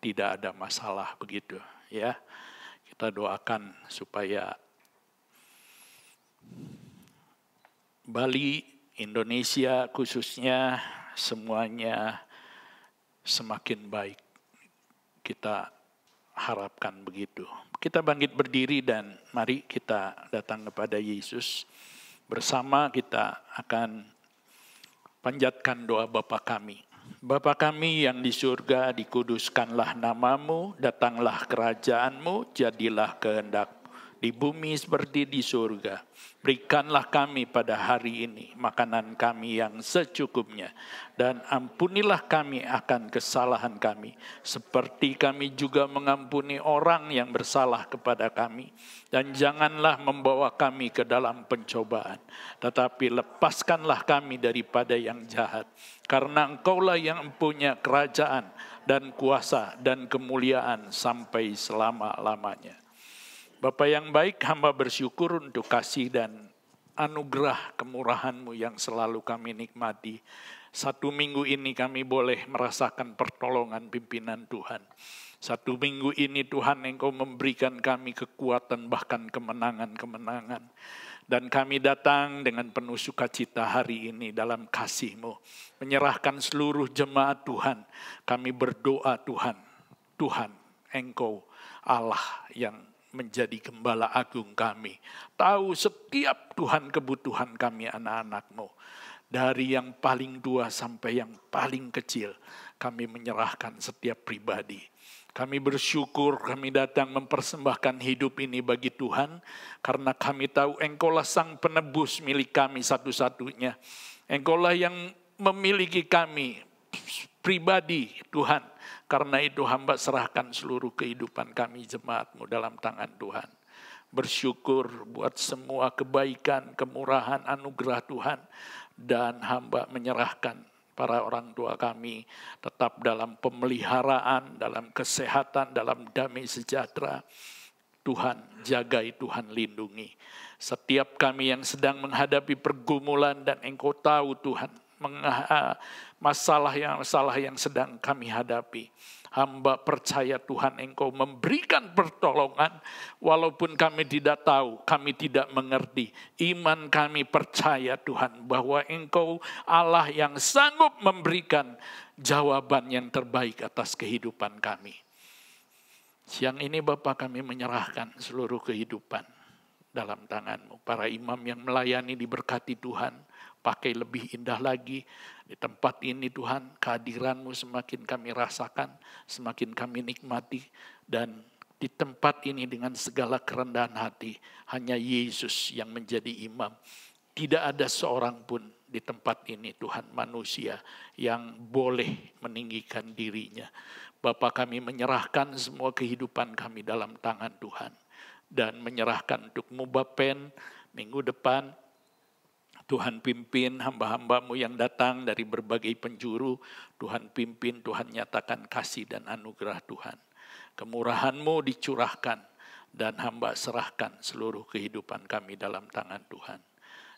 tidak ada masalah begitu, ya. Kita doakan supaya Bali, Indonesia khususnya semuanya semakin baik. Kita harapkan begitu. Kita bangkit berdiri dan mari kita datang kepada Yesus. Bersama kita akan panjatkan doa Bapa kami. Bapa kami yang di surga, dikuduskanlah namamu, datanglah kerajaanmu, jadilah kehendak di bumi seperti di surga. Berikanlah kami pada hari ini makanan kami yang secukupnya. Dan ampunilah kami akan kesalahan kami. Seperti kami juga mengampuni orang yang bersalah kepada kami. Dan janganlah membawa kami ke dalam pencobaan. Tetapi lepaskanlah kami daripada yang jahat. Karena Engkaulah yang punya kerajaan dan kuasa dan kemuliaan sampai selama-lamanya. Bapa yang baik, hamba bersyukur untuk kasih dan anugerah kemurahan-Mu yang selalu kami nikmati. 1 minggu ini kami boleh merasakan pertolongan pimpinan Tuhan. 1 minggu ini Tuhan Engkau memberikan kami kekuatan bahkan kemenangan-kemenangan. Dan kami datang dengan penuh sukacita hari ini dalam kasih-Mu. Menyerahkan seluruh jemaat Tuhan. Kami berdoa Tuhan, Tuhan Engkau Allah yang menjadi gembala agung kami. Tahu setiap Tuhan kebutuhan kami anak-anak-Mu. Dari yang paling tua sampai yang paling kecil. Kami menyerahkan setiap pribadi. Kami bersyukur kami datang mempersembahkan hidup ini bagi Tuhan. Karena kami tahu Engkaulah sang penebus milik kami satu-satunya. Engkaulah yang memiliki kami pribadi Tuhan. Karena itu hamba serahkan seluruh kehidupan kami jemaat-Mu dalam tangan Tuhan. Bersyukur buat semua kebaikan, kemurahan, anugerah Tuhan. Dan hamba menyerahkan para orang tua kami tetap dalam pemeliharaan, dalam kesehatan, dalam damai sejahtera. Tuhan jagai, Tuhan lindungi. Setiap kami yang sedang menghadapi pergumulan dan Engkau tahu Tuhan. Masalah yang sedang kami hadapi. Hamba percaya Tuhan Engkau memberikan pertolongan. Walaupun kami tidak tahu, kami tidak mengerti. Iman kami percaya Tuhan bahwa Engkau Allah yang sanggup memberikan jawaban yang terbaik atas kehidupan kami. Siang ini Bapa kami menyerahkan seluruh kehidupan dalam tangan-Mu. Para imam yang melayani diberkati Tuhan. Pakai lebih indah lagi. Di tempat ini Tuhan, kehadiran-Mu semakin kami rasakan, semakin kami nikmati. Dan di tempat ini dengan segala kerendahan hati, hanya Yesus yang menjadi imam. Tidak ada seorang pun di tempat ini Tuhan manusia yang boleh meninggikan dirinya. Bapa kami menyerahkan semua kehidupan kami dalam tangan Tuhan. Dan menyerahkan untuk Mubapen minggu depan. Tuhan pimpin hamba-hamba-Mu yang datang dari berbagai penjuru. Tuhan pimpin, Tuhan nyatakan kasih dan anugerah Tuhan. Kemurahan-Mu dicurahkan dan hamba serahkan seluruh kehidupan kami dalam tangan Tuhan.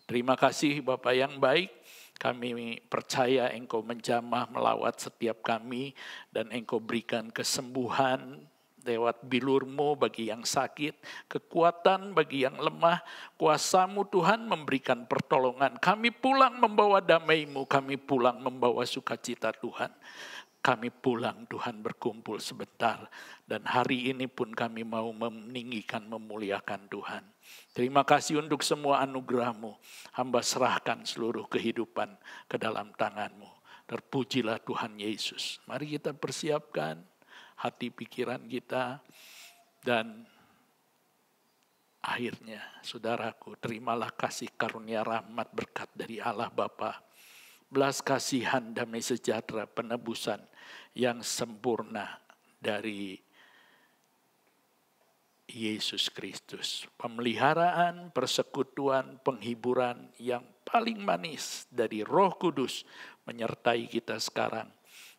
Terima kasih Bapa yang baik. Kami percaya Engkau menjamah melawat setiap kami dan Engkau berikan kesembuhan lewat bilur-Mu bagi yang sakit, kekuatan bagi yang lemah, kuasa-Mu Tuhan memberikan pertolongan. Kami pulang membawa damai-Mu, kami pulang membawa sukacita Tuhan. Kami pulang Tuhan berkumpul sebentar. Dan hari ini pun kami mau meninggikan, memuliakan Tuhan. Terima kasih untuk semua anugerah-Mu. Hamba serahkan seluruh kehidupan ke dalam tangan-Mu. Terpujilah Tuhan Yesus. Mari kita persiapkan hati pikiran kita. Dan akhirnya saudaraku, terimalah kasih karunia rahmat berkat dari Allah Bapa, belas kasihan damai sejahtera penebusan yang sempurna dari Yesus Kristus. Pemeliharaan, persekutuan, penghiburan yang paling manis dari Roh Kudus menyertai kita sekarang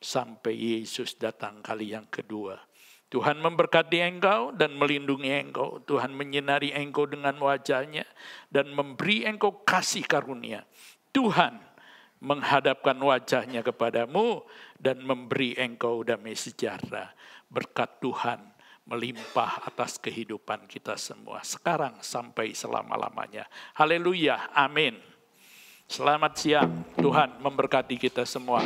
sampai Yesus datang kali yang kedua. Tuhan memberkati engkau dan melindungi engkau. Tuhan menyinari engkau dengan wajah-Nya dan memberi engkau kasih karunia. Tuhan menghadapkan wajah-Nya kepadamu dan memberi engkau damai sejahtera. Berkat Tuhan melimpah atas kehidupan kita semua. Sekarang sampai selama-lamanya. Haleluya, amin. Selamat siang, Tuhan memberkati kita semua.